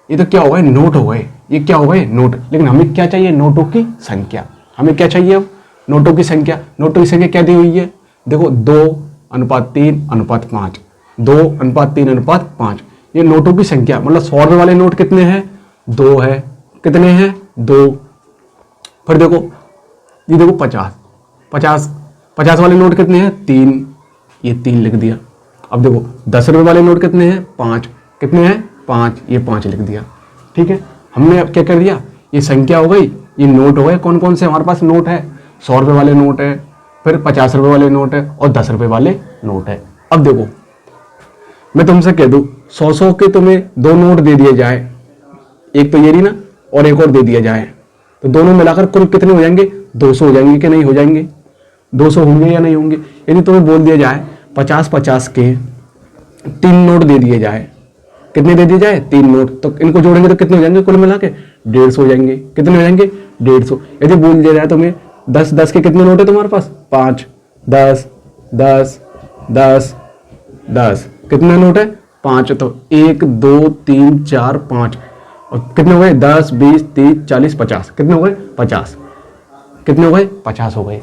ये तो क्या हो गए? नोट हो गए। ये क्या हो गए? नोट। लेकिन हमें क्या चाहिए? नोटों की संख्या। हमें क्या चाहिए अब? नोटों की संख्या। नोटों की संख्या क्या दी हुई है? देखो, 2:3:5, 2:3:5। ये नोटों की संख्या, मतलब 100 रुपये वाले नोट कितने हैं? 2 है। कितने हैं? 2। फिर देखो, ये देखो 50 वाले नोट कितने हैं? 3। ये 3 लिख दिया। अब देखो 10 रुपये वाले नोट कितने हैं? 5। कितने हैं? 5। ये 5 लिख दिया। ठीक है। हमने अब क्या कर दिया? ये संख्या हो गई, ये नोट हो गए। कौन कौन से हमारे पास नोट है? 100 रुपये वाले नोट है, फिर 50 रुपये वाले नोट है और 10 रुपये वाले नोट है। अब देखो, मैं तुमसे कह दूं 100 के तुम्हें 2 नोट दे दिए जाए, एक तो ये रही ना और एक और दे दिया जाए, तो दोनों मिलाकर कुल कितने हो जाएंगे? 200 हो जाएंगे कि नहीं हो जाएंगे? 200 होंगे या नहीं होंगे? यदि तुम्हें बोल दिया जाए 50-50 के 3 नोट दे दिए जाए, कितने दे दिए जाए? 3 नोट, तो इनको जोड़ेंगे तो कितने हो जाएंगे कुल मिला के? 150 हो जाएंगे। कितने हो जाएंगे? 150। यदि बोल दिया जाए तुम्हें 10 के कितने नोट है तुम्हारे पास? 5, 10, 10, 10, 10। कितने नोट है? 5। तो 1, 2, 3, 4, 5 और कितने हो गए? 10, 20, 30, 40, 50। कितने हो गए? 50। कितने हो गए? 50 हो गए।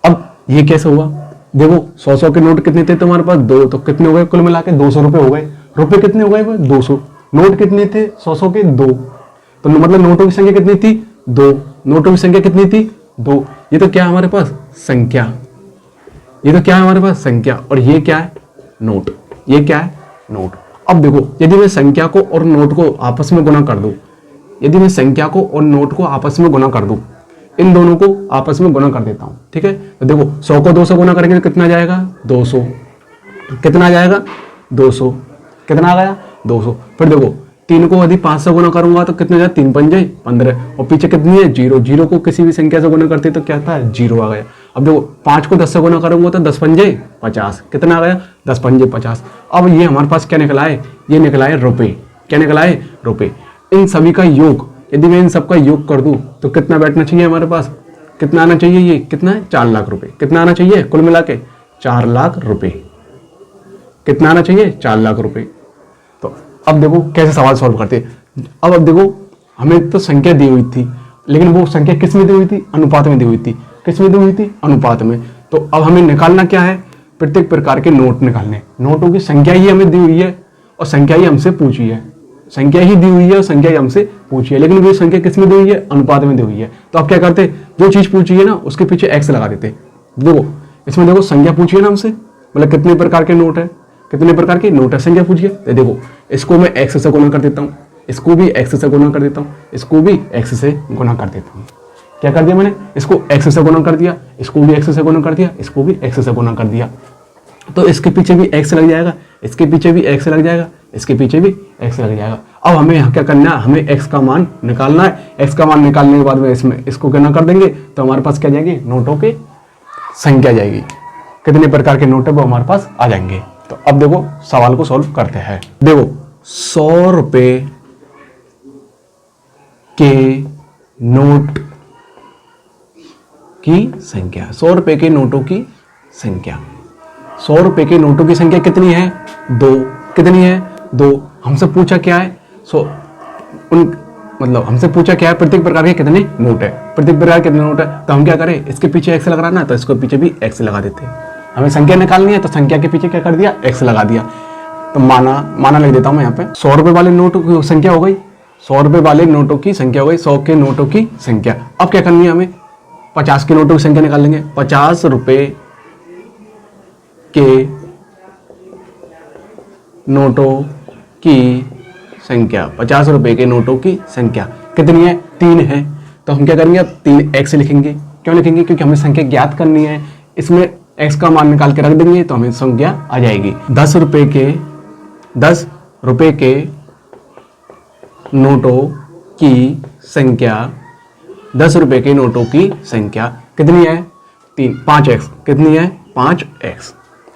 अब ये कैसे हुआ? देखो 100 के नोट कितने थे तुम्हारे पास? 2। तो कितने हो गए कुल मिला के? 200 रुपये हो गए। रुपए कितने हो गए? 200। नोट कितने थे? 100 के? 2। तो मतलब नोटों की संख्या कितनी थी? 2। नोटों की संख्या कितनी थी? 2। ये तो क्या है हमारे पास? संख्या। ये तो क्या है हमारे पास? संख्या। और ये क्या है? नोट। ये क्या है? नोट। अब देखो, यदि मैं संख्या को और नोट को आपस में गुना कर दूं, यदि मैं संख्या को और नोट को आपस में गुना कर दूं, इन दोनों को आपस में गुना कर देता हूं। ठीक है। तो देखो 100 को 200 गुना करेंगे तो कितना जाएगा? 200। कितना जाएगा? 200। कितना आ गया? 200। फिर देखो 3 को यदि 5 से गुना करूंगा तो कितने जाए? 3 पंजे 15 और पीछे कितनी है? 0। 0 को किसी भी संख्या से गुना करते तो क्या था? 0 आ गया। अब देखो 5 को 10 से गुना करूंगा तो 10 पंजे 50। कितना आ गया? 10 पंजे 50। अब ये हमारे पास क्या निकला है? ये निकला है रुपए। क्या निकला है? रुपए। इन सभी का योग, यदि मैं इन सबका योग कर दूं तो कितना बैठना चाहिए हमारे पास? कितना आना चाहिए? ये कितना है? 4 लाख रुपए। कितना आना चाहिए कुल मिला के? 4 लाख रुपए। कितना आना चाहिए? 4 लाख रुपए। तो अब देखो कैसे सवाल सॉल्व करते। अब देखो, हमें तो संख्या दी हुई थी, लेकिन वो संख्या किस में दी हुई थी? अनुपात में दी हुई थी। किस में दी हुई थी? अनुपात में। तो अब हमें निकालना क्या है? प्रत्येक प्रकार के नोट निकालने। नोटों की संख्या ही हमें दी हुई है और संख्या ही हमसे पूछी है। संख्या ही दी हुई है और संख्या ही हमसे पूछी है, लेकिन वो संख्या किस में दी हुई है? अनुपात में दी हुई है। तो आप क्या करते? जो चीज पूछी है ना उसके पीछे एक्स लगा देते। देखो इसमें देखो संख्या पूछी है ना हमसे, मतलब कितने प्रकार के नोट है, कितने प्रकार की नोट है, संख्या पूछिए। तो देखो इसको मैं एक्स से गुना कर देता हूँ, इसको भी एक्स से गुना कर देता हूँ, इसको भी एक्स से गुना कर देता हूँ। क्या कर दिया मैंने? इसको एक्स से गुना कर दिया, इसको भी एक्स से गुना कर दिया, इसको भी एक्स से गुना कर दिया। तो इसके पीछे भी एक्स लग जाएगा, इसके पीछे भी एक्स लग जाएगा, इसके पीछे भी एक्स लग जाएगा। अब हमें यहाँ क्या करना है? हमें एक्स का मान निकालना है। एक्स का मान निकालने के बाद में इसमें इसको गुना कर देंगे तो हमारे पास क्या जाएगी? नोटों की संख्या जाएगी। कितने प्रकार के नोट है वो हमारे पास आ जाएंगे। तो अब देखो सवाल को सॉल्व करते हैं। देखो 100 रुपए के नोट की संख्या, 100 रुपए के नोटों की संख्या। 100 रुपए के नोटों की संख्या कितनी है? 2। कितनी है? 2। हमसे पूछा क्या है? हमसे पूछा क्या है? प्रत्येक प्रकार के कितने नोट है, प्रत्येक प्रकार के कितने नोट है। तो हम क्या करें, इसके पीछे एक्स लगाना है तो इसके पीछे भी एक्स लगा देते हैं। हमें संख्या निकालनी है तो संख्या के पीछे क्या कर दिया? एक्स लगा दिया। तो माना लिख देता हूं मैं यहाँ पे। 100 रुपए वाले नोटों की संख्या हो गई, 100 रुपए वाले नोटों की संख्या हो गई, 100 के नोटों की संख्या। अब क्या करनी है हमें? 50 के नोटों की संख्या निकाल लेंगे। 50 रुपए के नोटों की संख्या, 50 रुपए के नोटों की संख्या कितनी है? 3 है। तो हम क्या करेंगे? अब 3x लिखेंगे। क्यों लिखेंगे? क्योंकि हमें संख्या ज्ञात करनी है। इसमें x का मान निकाल के रख देंगे तो हमें संख्या आ जाएगी। 10 रुपए के नोटों की संख्या, 10 रुपए के नोटों की संख्या कितनी है? 5x। कितनी है? 5x।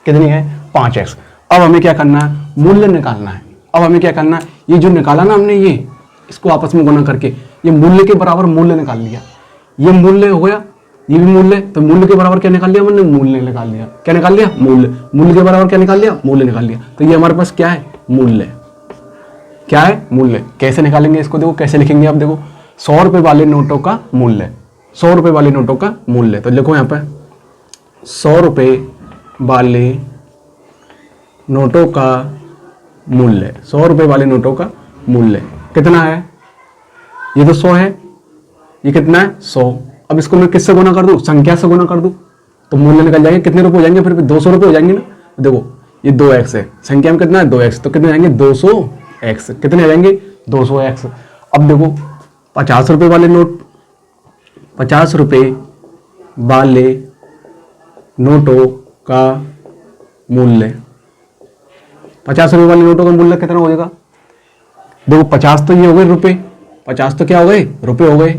कितनी है? 5x। अब हमें क्या करना है? मूल्य निकालना है। अब हमें क्या करना है? ये जो निकाला ना हमने, ये इसको आपस में गुणा करके ये मूल्य के बराबर मूल्य निकाल लिया। ये मूल्य हो गया, ये भी मूल्य। तो मूल्य के बराबर क्या निकाल लिया हमने? मूल्य निकाल लिया। क्या निकाल लिया? मूल्य। मूल्य के बराबर क्या निकाल लिया? मूल्य निकाल लिया। तो ये हमारे पास क्या है? मूल्य। क्या है? मूल्य। कैसे निकालेंगे इसको? देखो कैसे लिखेंगे। अब देखो 100 रुपए वाले नोटों का मूल्य, 100 रुपए वाले नोटों का मूल्य। तो लिखो यहाँ पे 100 रुपए वाले नोटों का मूल्य, 100 रुपए वाले नोटों का मूल्य कितना है? ये तो 100 है। ये कितना है? 100। अब इसको मैं किससे गुना कर दूं? संख्या से गुना कर दूं तो मूल्य निकल जाएंगे। कितने रुपए हो जाएंगे? फिर 200 रुपए हो जाएंगे ना। देखो ये 2x है, संख्या में कितना है? 2x। तो कितने जाएंगे? 200x। कितने आ जाएंगे? 200x। अब देखो 50 रुपए वाले नोट, 50 रुपए वाले नोटों का मूल्य, 50 रुपए वाले नोटों का मूल्य कितना हो जाएगा? देखो 50 तो ये हो गए रुपए, 50 तो क्या हो गए? रुपए हो गए।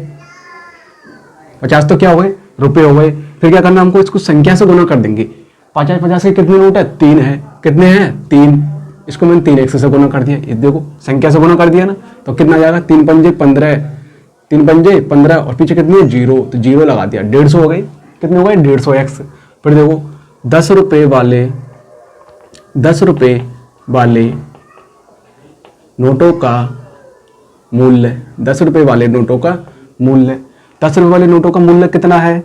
50 तो क्या हो गए? रुपए हो गए। फिर क्या करना हमको? इसको संख्या से गुना कर देंगे। 50 के कितने नोट है? 3 है। कितने हैं? 3। इसको मैंने 3x से गुना कर दिया। ये देखो संख्या से गुना कर दिया ना, तो कितना आ जाएगा? 3 पंजे 15, 3 पंजे 15 और पीछे कितनी है? 0। तो 0 लगा दिया। 150 हो गई। कितने हो गए? 150x। फिर देखो 10 रुपए वाले नोटों का मूल्य, 10 रुपए वाले नोटों का मूल्य, 10 रुपए वाले नोटों का मूल्य कितना है?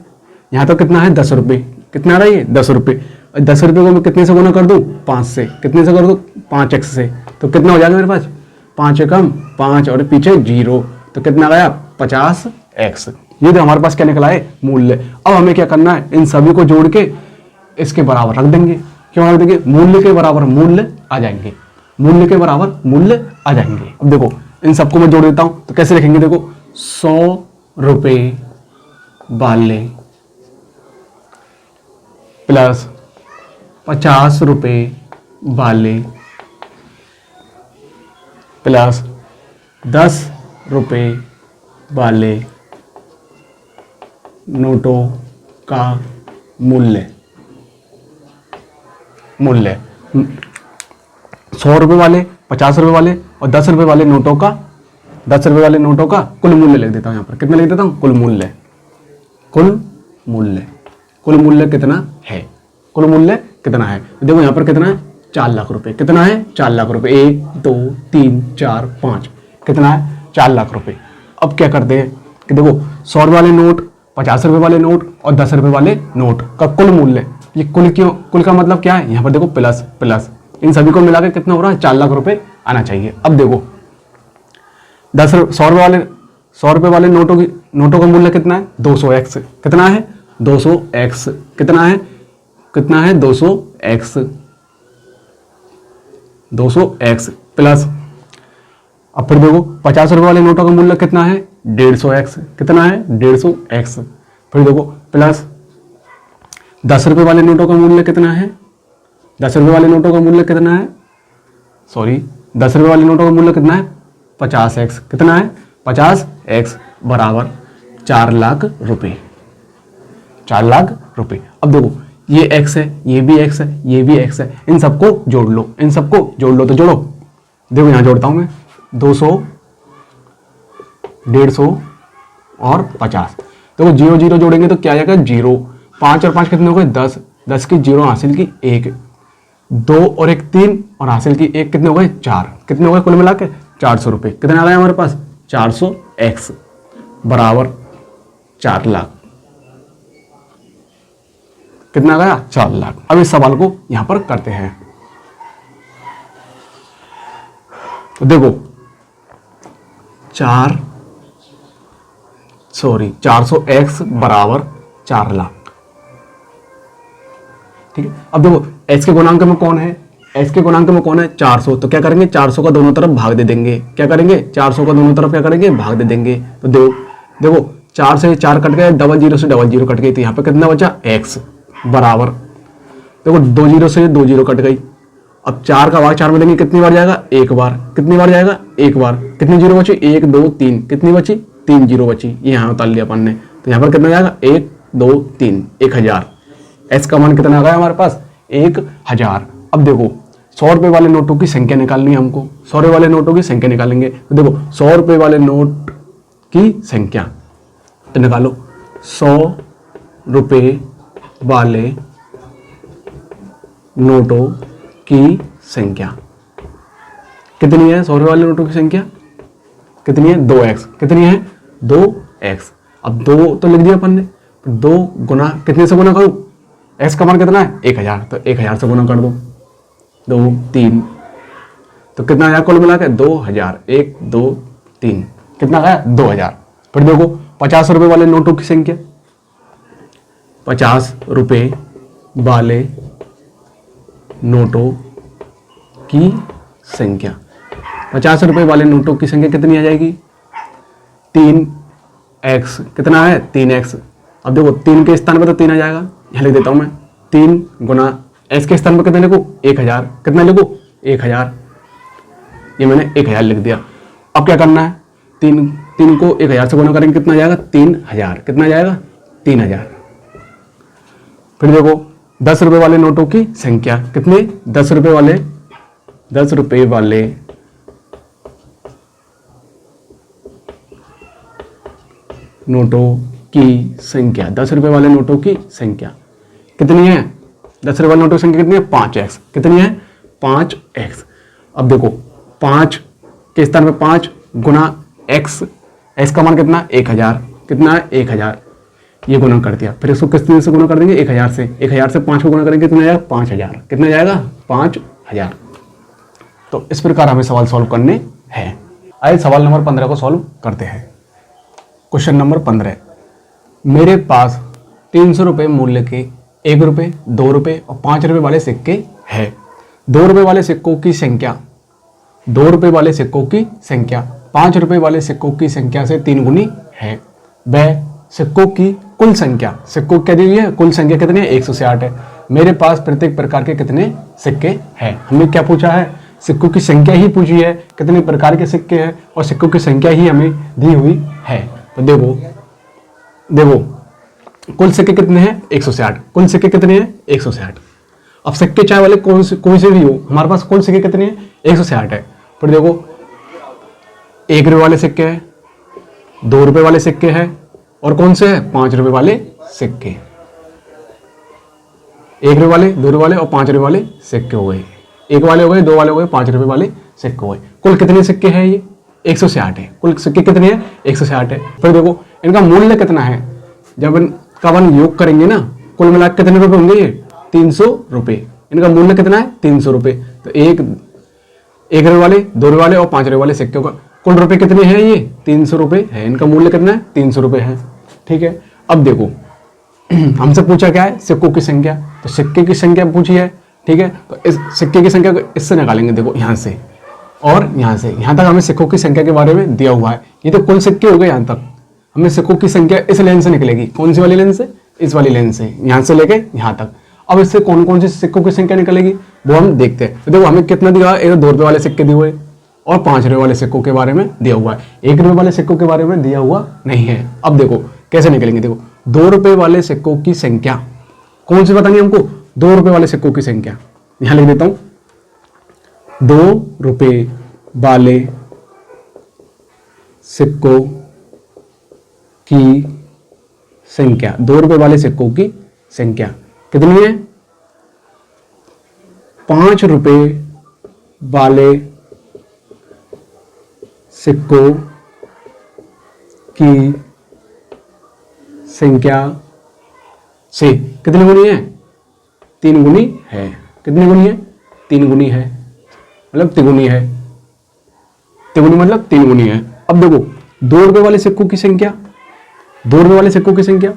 यहाँ तो कितना है? 10 रुपए। कितना आ रहा है ये? 10 रुपए। 10 रुपए को मैं कितने से गुना कर दूं? 5 से। कितने से कर दूं? 5x से। तो कितना हो जाएगा मेरे पास? 5 एकम 5 और पीछे 0। तो कितना आया? 50x। ये तो हमारे पास क्या निकला है? मूल्य। अब हमें क्या करना है? इन सभी को जोड़ के इसके बराबर रख देंगे। क्यों रख देंगे? मूल्य के बराबर मूल्य आ जाएंगे। मूल्य के बराबर मूल्य आ जाएंगे। अब देखो इन सबको मैं जोड़ देता हूं तो कैसे लिखेंगे? देखो 100 रुपए वाले प्लस 50 रुपए वाले प्लस 10 रुपए वाले नोटों का मूल्य, 100 रुपए वाले, 50 रुपए वाले और 10 रुपए वाले नोटों का, 10 रुपए वाले नोटों का कुल मूल्य लिख देता हूं। यहां पर कितना लिख देता हूं? कुल मूल्य। कुल मूल्य कितना है? कुल मूल्य कितना है? देखो यहां पर कितना है? 4 लाख रुपए। कितना है? 4 लाख रुपए। 1 2 3 4 5 कितना है? 4 लाख रुपए। अब क्या करते हैं कि देखो 100 रुपए वाले नोट, 50 रुपए वाले नोट और 10 रुपए वाले नोट का कुल मूल्य, ये कुल क्यों? कुल का मतलब क्या है? यहाँ पर देखो प्लस प्लस, इन सभी को मिला के कितना हो रहा है? 4 लाख रुपए आना चाहिए। अब देखो 100 रुपए वाले नोटों का मूल्य कितना है? 200x। कितना है? 200x। कितना है? 200x प्लस, अब फिर देखो 50 रुपए वाले नोटों का मूल्य कितना है? 150x। कितना है? 150x। फिर देखो प्लस 10 रुपए वाले नोटों का मूल्य कितना है? 10 रुपए वाले नोटों का मूल्य कितना है? 10 रुपए वाले नोटों का मूल्य कितना है? 50x। कितना है? 50x बराबर 4 लाख रुपए। 4 लाख रुपए। अब देखो ये x है, ये भी x है, ये भी x है, इन सबको जोड़ लो, इन सबको जोड़ लो। तो जोड़ो, देखो यहां जोड़ता हूं मैं 200, 150 और 50। तो वो 0 0 जोड़ेंगे तो क्या आएगा 0। 5 और 5 कितने हो गए 10, 10 की 0 हासिल की 1, 2 और 1 3 और हासिल की 1 कितने हो गए 4, कितने हो गए कुल मिला के 400 रुपये। कितने आ गए हमारे पास 400x बराबर 4 लाख। कितना गया 4 लाख। अब इस सवाल को यहां पर करते हैं। तो देखो 400x बराबर 4 लाख। ठीक है, अब देखो x के गुणांक में कौन है, x के गुणांक में कौन है 400, तो क्या करेंगे 400 का दोनों तरफ भाग दे देंगे। क्या करेंगे 400 का दोनों तरफ क्या करेंगे भाग दे देंगे। तो देखो 4 से 4 कट गए, 00 से 00 कट गई, तो यहाँ पे कितना बचा x बराबर, देखो 20 से 20 कट गई। अब 4 का भाग 4 में देंगे कितनी बार जाएगा एक बार, कितनी बार जाएगा एक बार। कितनी जीरो बची 1 2 3, कितनी बची 3 जीरो बची, ये यहाँ उतार लिया अपन ने। तो यहाँ पर कितना जाएगा 1 2 3 1000। एस का मान कितना आ गया हमारे पास 1000। अब देखो 100 रुपए वाले नोटों की संख्या निकालनी है हमको, 100 रुपए वाले नोटों की संख्या निकालेंगे। तो देखो 100 रुपए वाले नोट की संख्या तो निकालो, 100 रुपए वाले नोटों की संख्या कितनी है, 100 रुपए वाले नोटों की संख्या कितनी है 2x, कितनी है 2x। अब 2 तो लिख दिया अपन ने, 2 गुना कितने से गुना करूं, x का मान कितना है 1000, तो 1000 से गुना कर दो 2 3, तो कितना आया कुल मिला के 2000, 1 2 3, कितना आया 2000। फिर देखो 50 रुपए वाले नोटों की संख्या, 50 रुपए वाले नोटों की संख्या, 50 रुपए वाले नोटों की संख्या कितनी आ जाएगी 3x, कितना है 3x। अब देखो 3 के स्थान पर तो 3 आ जाएगा, यहाँ लिख देता हूं मैं 3 गुना x के स्थान पर कितने लिखूं 1000, कितना लिखूं 1000, ये मैंने 1000 लिख दिया। अब क्या करना है 3 को 1000 से गुना करेंगे कितना जाएगा 3000, कितना जाएगा 3000। फिर देखो 10 रुपए वाले नोटों की संख्या कितने 10 रुपए वाले नोटों की संख्या, 10 रुपए वाले नोटों की संख्या कितनी है, 10 रुपए वाले नोटों की संख्या कितनी है 5x, कितनी है 5x। अब देखो 5 के स्थान पे 5 गुना x, x का मान कितना 1000, कितना है 1000, ये गुना कर दिया। फिर इसको कितने से गुना कर देंगे 1000 से, 1000 से 5 को गुना करेंगे कितना जाएगा 5000, कितना जाएगा 5000। तो इस प्रकार हमें सवाल सॉल्व करने हैं। आइए सवाल नंबर 15 को सॉल्व करते हैं। क्वेश्चन नंबर 15, मेरे पास 300 रुपये मूल्य के 1 रुपये 2 रुपये और 5 रुपये वाले सिक्के हैं। 2 रुपये वाले सिक्कों की संख्या 2 रुपये वाले सिक्कों की संख्या 5 रुपये वाले सिक्कों की संख्या से 3 गुनी है। वह सिक्कों की कुल संख्या, सिक्कों क्या दी हुई है कुल संख्या कितनी है 108 है। मेरे पास प्रत्येक प्रकार के कितने सिक्के हैं। हमने क्या पूछा है सिक्कों की संख्या ही पूछी है, कितने प्रकार के सिक्के हैं और सिक्कों की संख्या ही हमें दी हुई है। तो देखो कुल सिक्के कितने हैं 108, कुल सिक्के कितने हैं 108। अब सिक्के चाहे वाले कोई से भी हो, हमारे पास कुल सिक्के कितने हैं 108 है। फिर देखो 1 रुपये वाले सिक्के हैं, 2 रुपये वाले सिक्के हैं और कौन से है 5 रुपये वाले सिक्के। 1 रुपये वाले 2 रुपये वाले और 5 रुपये वाले सिक्के हो गए, 1 वाले हो गए 2 वाले हो गए 5 रुपये वाले सिक्के हो गए। कुल कितने सिक्के हैं ये 108 है, कुल सिक्के कितने हैं 108 है। फिर देखो इनका मूल्य कितना है, जब इनका अपन योग करेंगे ना कुल मिला कितने रुपए होंगे ये 300 रुपये। इनका मूल्य कितना है 300 रुपये। तो 1 रुपये वाले 2 रुपये वाले और 5 रुपये वाले सिक्के का कुल रुपए कितने हैं ये 300 रुपये है। इनका मूल्य कितना है 300 रुपये है। ठीक है, अब देखो हमसे पूछा क्या है सिक्कों की संख्या, तो सिक्के की संख्या पूछी है। ठीक है, तो इस सिक्के की संख्या को इससे निकालेंगे, देखो यहाँ से और यहाँ से, यहाँ तक हमें सिक्कों की संख्या के बारे में दिया हुआ है। ये तो कुल सिक्के हो गए, यहाँ तक हमें सिक्कों की संख्या इस लेन से निकलेगी। कौन सी वाली लेन से, इस वाली लेन से, यहाँ से लेके यहाँ तक। अब इससे कौन कौन सी सिक्कों की संख्या निकलेगी वो हम देखते हैं। तो देखो हमें कितना दिया, एक 2 रुपये वाले सिक्के दिए हुए और 5 रुपये वाले सिक्कों के बारे में दिया हुआ है, 1 रुपये वाले सिक्कों के बारे में दिया हुआ नहीं है। अब देखो कैसे निकलेंगे, देखो 2 रुपये वाले सिक्कों की संख्या कौन सी बतानी हमको, 2 रुपये वाले सिक्कों की संख्या यहां लिख देता हूं। 2 रुपये वाले सिक्कों की संख्या, 2 रुपए वाले सिक्कों की संख्या कितनी है? 5 रुपए वाले सिक्कों की संख्या से कितनी गुनी है? 3 गुनी है। कितनी गुनी है? 3 गुनी है, मतलब तिगुनी है। तिगुनी मतलब 3 गुनी है। अब देखो 2 रुपए वाले सिक्कों की संख्या, 2 रुपए वाले सिक्कों की संख्या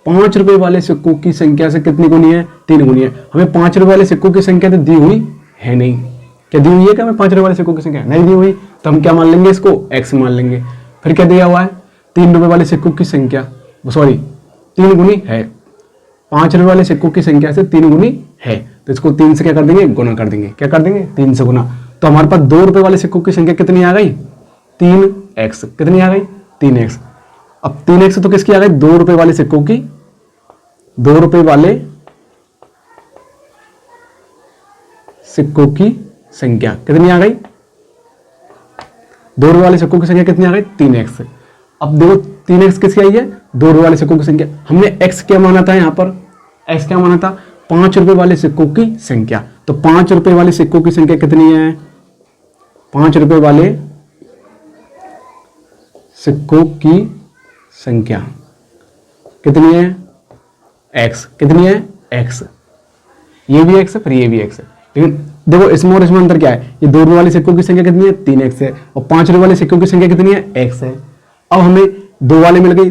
5 रुपए वाले सिक्कों की संख्या से कितनी गुनी है? 3 गुनी है। हमें 5 रुपए वाले सिक्कों की संख्या तो दी हुई है नहीं। क्या दी हुई है? क्या हमें 5 रुपए वाले सिक्कों की संख्या नहीं दी हुई, तो हम क्या मान लेंगे? इसको x मान लेंगे। फिर क्या दिया हुआ है? 3 रुपए वाले सिक्कों की संख्या, सॉरी 3 गुनी है। 5 रुपए वाले सिक्कों की संख्या से 3 गुनी है, तो इसको 3 से क्या कर देंगे? गुना कर देंगे। क्या कर देंगे? 3 से गुना। तो हमारे पास 2 रुपए वाले सिक्कों की संख्या कितनी आ गई? 3x। कितनी आ गई? 3x। अब 3x तो किसकी आ गई? 2 रुपए वाले सिक्कों की, 2 रुपए वाले सिक्कों की संख्या कितनी आ गई? 2 रुपए वाले सिक्कों की संख्या कितनी आ गई? 3x। अब देखो 3x किसकी आई है? 2 रुपए वाले सिक्कों की संख्या। हमने x क्या माना था? यहां पर x क्या माना था? 5 रुपए वाले सिक्कों की संख्या। तो 5 रुपए वाले सिक्कों की संख्या कितनी है? 5 रुपए वाले सिक्कों की संख्या कितनी है? x। कितनी है? x। ये भी x है, फिर ये भी x है। लेकिन देखो इसमें और इसमें अंतर क्या है? ये 2 रुपए वाले सिक्कों की संख्या कितनी है? 3x है, और 5 रुपए वाले सिक्कों की संख्या कितनी है? x है। अब हमें 2 वाले मिल गई,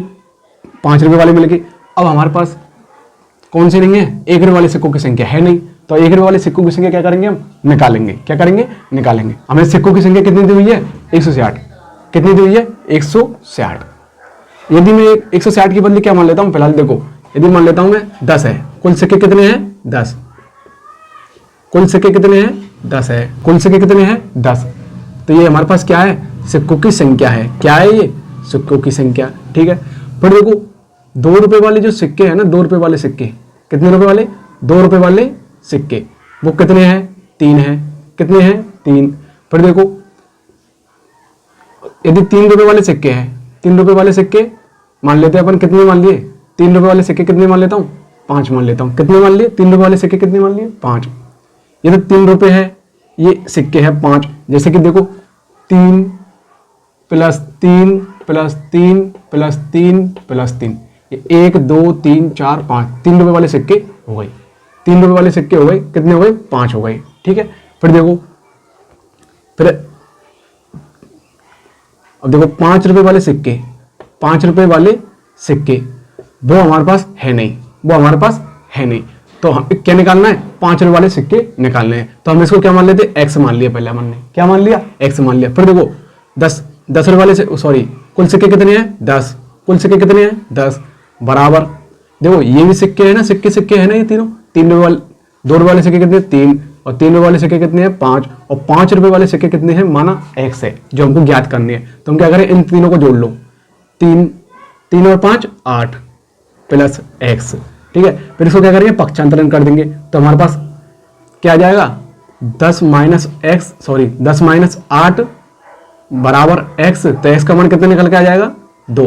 5 रुपए वाले मिल गए। अब हमारे पास कौन सी नहीं है? 1 रुपए वाले सिक्कों की संख्या है नहीं, तो 1 रुपए वाले सिक्कों की संख्या क्या करेंगे? हम निकालेंगे। क्या करेंगे? निकालेंगे। हमें सिक्कों की संख्या कितनी दी हुई है? 160। कितनी दी हुई है? 160। यदि मैं 160 की बदले क्या मान लेता हूं? फिलहाल देखो, यदि मान लेता हूं मैं 10 है। कुल सिक्के कितने हैं? 10। कुल सिक्के कितने हैं? 10 है। कुल सिक्के कितने हैं? 10। तो ये हमारे पास क्या है? सिक्कों की संख्या है। क्या है ये? सिक्कों की संख्या। ठीक है। फिर देखो 2 रुपए वाले जो सिक्के हैं ना, 2 रुपए वाले सिक्के, कितने रुपए वाले? 2 रुपए वाले सिक्के, वो कितने हैं? 3 हैं। कितने हैं? 3। फिर देखो यदि 3 रुपए वाले सिक्के हैं, 3 रुपए वाले सिक्के मान लेते हैं अपन, कितने मान लिए? 3 रुपए वाले सिक्के कितने मान लेता हूं? 5 मान लेता हूं। कितने मान लिए? 3 रुपए वाले सिक्के कितने मान लिए? 5। ये तो 3 रुपए है, ये सिक्के हैं 5। जैसे कि देखो 3 प्लस 3 प्लस 3 प्लस 3 प्लस 3, ये 1 2 3 4 5, 3 रुपए वाले सिक्के हो गए। 3 रुपए वाले सिक्के हो गए, कितने हो गए? 5 हो गए। ठीक है। फिर देखो, फिर अब देखो 5 रुपए वाले सिक्के, 5 रुपए वाले सिक्के वो हमारे पास है नहीं, वो हमारे पास है नहीं, तो हम क्या निकालना है? 5 रुपए वाले सिक्के निकालने हैं। तो हम इसको क्या मान लेते? x मान लिया। पहले हमने क्या मान लिया? x मान लिया। फिर देखो 10 रुपए वाले से, सॉरी कुल सिक्के कितने हैं? 10। कुल सिक्के कितने हैं? 10 बराबर, देखो ये भी सिक्के है ना, सिक्के सिक्के है ना, ये तीनों। 3 रुपए वाले, 2 रुपए वाले सिक्के कितने? 3, और 3 रुपए वाले सिक्के कितने हैं? 5, और 5 रुपए वाले सिक्के कितने हैं? माना x है, जो हमको ज्ञात करनी है। तो हम क्या करें? इन तीनों को जोड़ लो। 3 और 5 8 प्लस x। ठीक है। फिर इसको क्या करेंगे? पक्षांतरण कर देंगे। तो हमारे पास क्या आ जाएगा? 10 माइनस 8 बराबर x। तो x का मान कितना निकल के आ जाएगा? 2।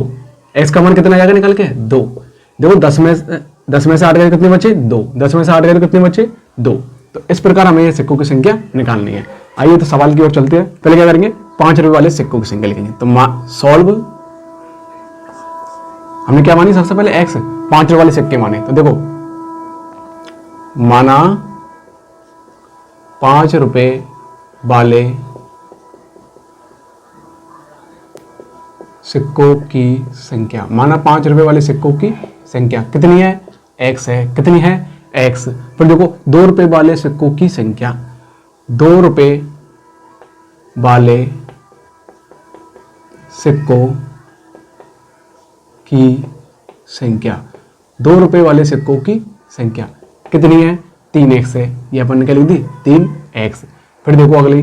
x का मान कितना आ जाएगा निकल के? 2। देखो 10 में से 8 गए कितने बचे? 2। 10 में से 8 गए कितने बचे? 2। तो इस प्रकार हमें ये सिक्कों की संख्या निकालनी है। आइए तो सवाल की ओर चलते हैं। पहले क्या करेंगे? 5 रुपए वाले सिक्कों की संख्या लिखेंगे। तो सॉल्व, हमने क्या मानी? सबसे पहले x, 5 रुपए वाले सिक्के माने। तो देखो माना 5 रुपए वाले सिक्कों की संख्या, माना 5 रुपए वाले सिक्कों की संख्या कितनी है? x है। कितनी है? x। फिर देखो 2 रुपए वाले सिक्कों की संख्या, 2 रुपए वाले सिक्कों की संख्या, 2 रुपए वाले सिक्कों की संख्या कितनी है? 3x है। ये अपन ने क्या लिख दी? 3x। फिर देखो अगली,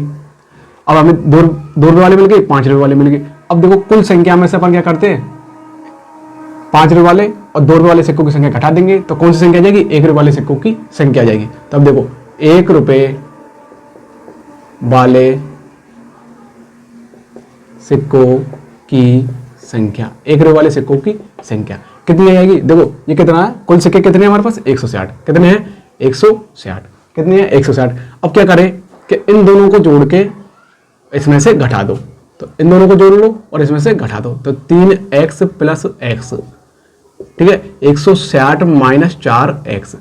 अब हमें 2 रुपए वाले मिल गए, 5 रुपए वाले मिल गए। अब देखो कुल संख्या में से अपन क्या करते हैं? 5 रुपए वाले और 2 रुपए वाले सिक्कों की संख्या घटा देंगे, तो कौन सी संख्या आ जाएगी? 1 रुपए वाले सिक्कों की संख्या आ जाएगी। तब देखो 1 रुपए वाले सिक्कों की संख्या, 1 रुपए वाले सिक्कों की संख्या कितनी आएगी, देखो ये कितना है, कुल सिक्के कितने हैं हमारे पास 160, कितने हैं 160, कितने हैं 160। अब क्या करें कि इन दोनों को जोड़ के इसमें से घटा दो, तो इन दोनों को जोड़ लो और इसमें से घटा दो, तो 3x प्लस एक्स, ठीक है 160 माइनस 4x।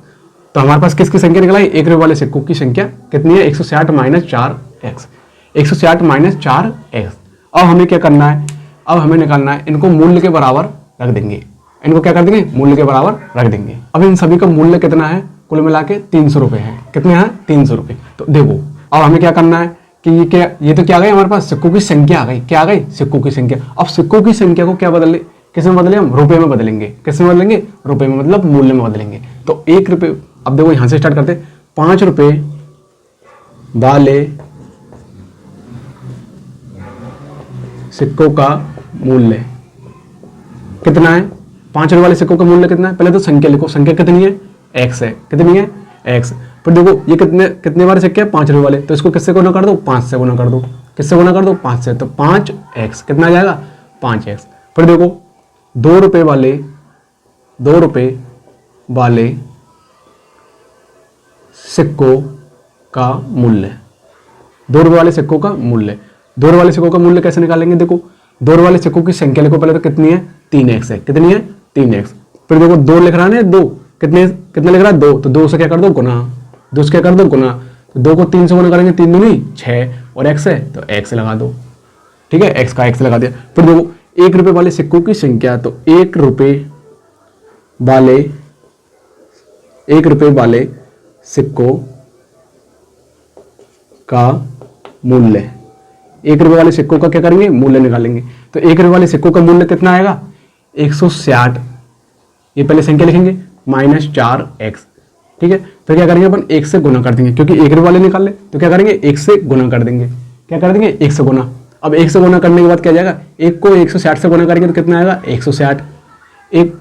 तो हमारे पास किसकी संख्या निकला है, 1 रुपये वाले सिक्कों की संख्या कितनी है 160 माइनस 4x, 160 माइनस 4x। अब हमें क्या करना है, अब हमें निकालना है, इनको मूल्य के बराबर रख देंगे, इनको क्या कर देंगे मूल्य के बराबर रख देंगे। अब इन सभी का मूल्य कितना है, कुल मिला के 300 रुपये है, कितने हैं 300 रुपये। तो देखो अब हमें क्या करना है कि ये तो क्या आ गई हमारे पास सिक्कों की संख्या आ गई, क्या आ गई सिक्कों की संख्या। अब सिक्कों की संख्या को क्या बदले, किस में बदले हम, रुपए में बदलेंगे, किस में बदलेंगे रुपए में, मतलब मूल्य में बदलेंगे। तो 1 रुपये, अब देखो यहां से स्टार्ट करते, 5 रुपये वाले सिक्कों का मूल्य कितना है, 5 रुपये वाले सिक्कों का मूल्य कितना है, पहले तो संख्या लिखो, संख्या कितनी है x है, कितनी है x। फिर देखो ये कितने वाले सिक्के हैं 5 रुपये वाले, तो इसको किससे गुना कर दो, 5 से गुना कर दो, किससे गुना कर दो 5 से, तो 5x कितना आ जाएगा 5x। फिर देखो 2 रुपये वाले सिक्कों का मूल्य, 2 रुपये वाले सिक्कों का मूल्य, 2 रुपये वाले सिक्कों का मूल्य कैसे निकालेंगे, देखो 2 रुपये वाले सिक्कों की संख्या लिखो पहले, तो कितनी है 3x है, कितनी है 3x। फिर देखो 2 लिख रहा है, 2 कितने लिख रहा है 2, तो 2 से क्या कर दो गुना, 2 से क्या कर दो गुना, तो 2 को 3 से गुना करेंगे, 3 दूनी 6 और x है तो x लगा दो, ठीक है x का x लगा दिया। फिर देखो 1 रुपये वाले सिक्कों की संख्या, तो 1 रुपये वाले सिक्कों का मूल्य, 1 रुपये वाले सिक्कों का क्या करेंगे मूल्य निकालेंगे। तो 1 रुपये वाले सिक्कों का मूल्य कितना आएगा 160, ये पहले संख्या लिखेंगे माइनस 4x, ठीक है। फिर क्या करेंगे अपन 1 से गुना कर देंगे, क्योंकि 1 रुपये वाले निकाल ले तो क्या करेंगे 1 से गुना कर देंगे, क्या कर देंगे 1 से गुना। अब 1 से गुना करने के बाद क्या जाएगा, 1 को 160 से गुना करेंगे तो कितना आएगा 160, एक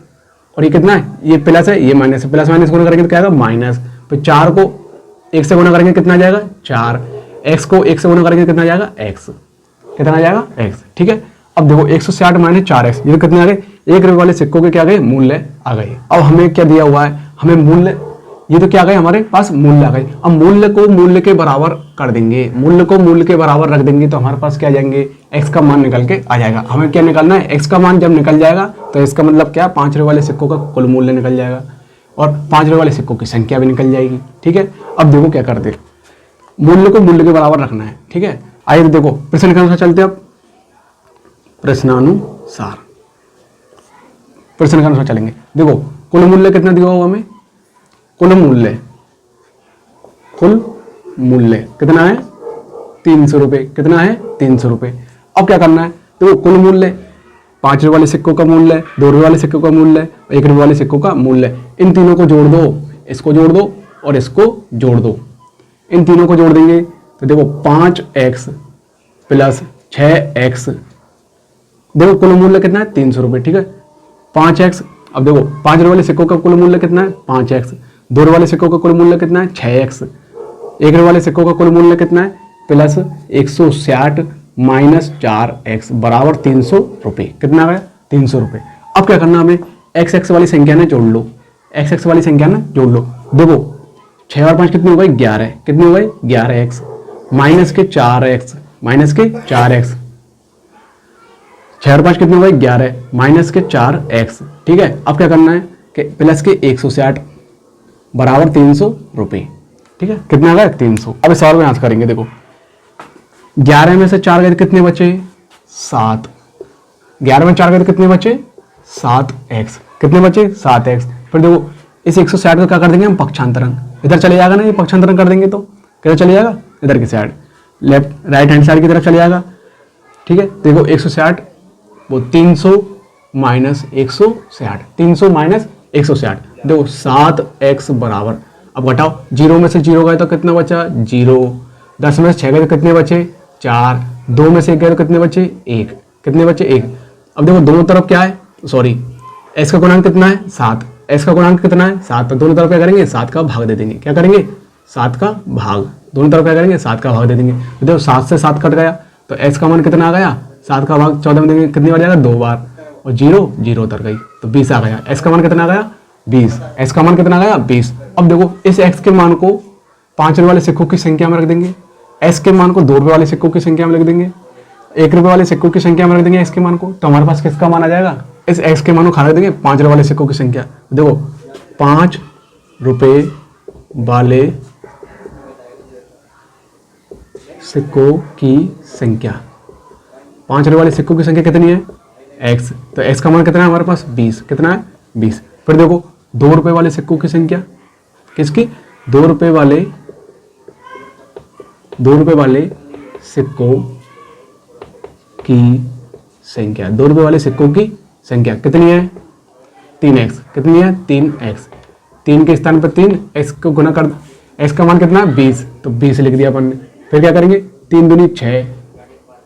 और ये कितना है, ये प्लस है ये माइनस है, प्लस माइनस गुना करेंगे तो क्या आएगा माइनस। फिर 4 को 1 से गुना करेंगे कितना आ जाएगा 4, x को 1 से गुना करेंगे कितना आ जाएगा x, कितना आ जाएगा x, ठीक है। अब देखो 160 माइनस 4x, ये कितने आ गए 1 रुपये वाले सिक्कों के क्या गए मूल्य आ गए। अब हमें क्या दिया हुआ है, हमें मूल्य, ये तो क्या आ गए हमारे पास मूल्य आ गए। अब मूल्य को मूल्य के बराबर कर देंगे, मूल्य को मूल्य के बराबर रख देंगे, तो हमारे पास क्या आ जाएंगे x का मान निकल के आ जाएगा। हमें क्या निकालना है, x का मान जब निकल जाएगा तो इसका मतलब क्या 5 रुपये वाले सिक्कों का कुल मूल्य निकल जाएगा और 5 रुपये वाले सिक्कों की संख्या भी निकल जाएगी, ठीक है। अब देखो क्या करते, मूल्य को मूल्य के बराबर रखना है, ठीक है। आइए तो देखो प्रश्न के अनुसार चलते, अब प्रश्नानुसार चलेंगे। देखो कुल मूल्य कितना दिया हुआ हमें, कुल मूल्य कितना है 300 रुपये, कितना है 300 रुपये। अब क्या करना है, देखो कुल मूल्य 5 रुपये वाले सिक्कों का मूल्य, 2 रुपये वाले सिक्कों का मूल्य, 1 रुपये वाले सिक्कों का मूल्य, इन तीनों को जोड़ दो, इसको जोड़ दो और इसको जोड़ दो, इन तीनों को जोड़ देंगे तो देखो 5x प्लस 6x, देखो कुल मूल्य कितना है 300 रुपये, ठीक है 5x। अब देखो 5 रुपये वाले सिक्कों का कुल मूल्य कितना है 5x, 2 रुपये वाले सिक्कों का कुल मूल्य कितना है 6x, 1 रुपये वाले सिक्कों का कुल मूल्य कितना है प्लस 160 माइनस 4x बराबर 300 रुपये, कितना आ गया 300 रुपये। अब क्या करना हमें, x वाली संख्या ने जोड़ लो, x वाली संख्या ने जोड़ लो। देखो 6 और 5 कितने हो गए 11, कितने हो गए 11x माइनस के 4x, माइनस के 4x, 6 और 5 कितने हो गए 11 माइनस के 4x, ठीक है। अब क्या करना है कि प्लस के 160 बराबर 300 रुपये, ठीक है, कितना आ गया 300। अब इस सवाल में आंसर करेंगे, देखो 11 में से 4 गए कितने बचे 7, 11 में 4 गए कितने बचे 7x, कितने बचे 7x। फिर देखो इस 160 को क्या कर देंगे हम पक्षांतरण, इधर चले जाएगा ना, ये पक्षांतरण कर देंगे तो किधर चले जाएगा इधर की side, left right hand side की तरफ चले जाएगा, ठीक है। देखो 160 वो 300 माइनस 160, 300 माइनस 160, देखो 7x बराबर, अब घटाओ 0 में से 0 गए तो कितना बचा 0, 10 में से 6 गए तो कितने बचे 4, 2 में से 1 गए तो कितने बचे 1, कितने बचे 1। अब देखो दोनों तरफ क्या है, सॉरी s का गुणांक कितना है 7, s का गुणांक कितना है 7, तो दोनों तरफ क्या करेंगे 7 का भाग दे देंगे, क्या करेंगे 7 का भाग, दोनों तरफ क्या करेंगे 7 का भाग दे देंगे। तो देखो 7 से 7 कट गया तो s का मान कितना आ गया 7 का भाग 14 में देंगे कितनी बार जाएगा 2 बार, और 0 उतर गई, तो 20 आ गया। x का मान कितना आ गया 20, x का मान कितना आ गया 20। अब देखो इस x के मान को 5 रुपये वाले सिक्कों की संख्या में रख देंगे, s के मान को 2 रुपये वाले सिक्कों की संख्या में रख देंगे, 1 रुपये वाले सिक्कों की संख्या में रख देंगे x के मान को, तो हमारे पास किसका मान आ जाएगा, इस x के मान को खा रख देंगे 5 रुपये वाले सिक्कों की संख्या। देखो 5 रुपये वाले सिक्कों की संख्या, 5 रुपये वाले सिक्कों की संख्या कितनी है x, तो x का मान कितना है हमारे पास 20, कितना है 20। फिर देखो 2 रुपये वाले सिक्कों की संख्या, किसकी 2 रुपये वाले सिक्कों की संख्या, 2 रुपये वाले सिक्कों की संख्या कितनी है 3x, कितनी है 3x, 3 के स्थान पर 3, x को गुना कर, x का मान कितना है 20, तो 20 लिख दिया अपन ने। फिर क्या करेंगे 3 दूनी 6,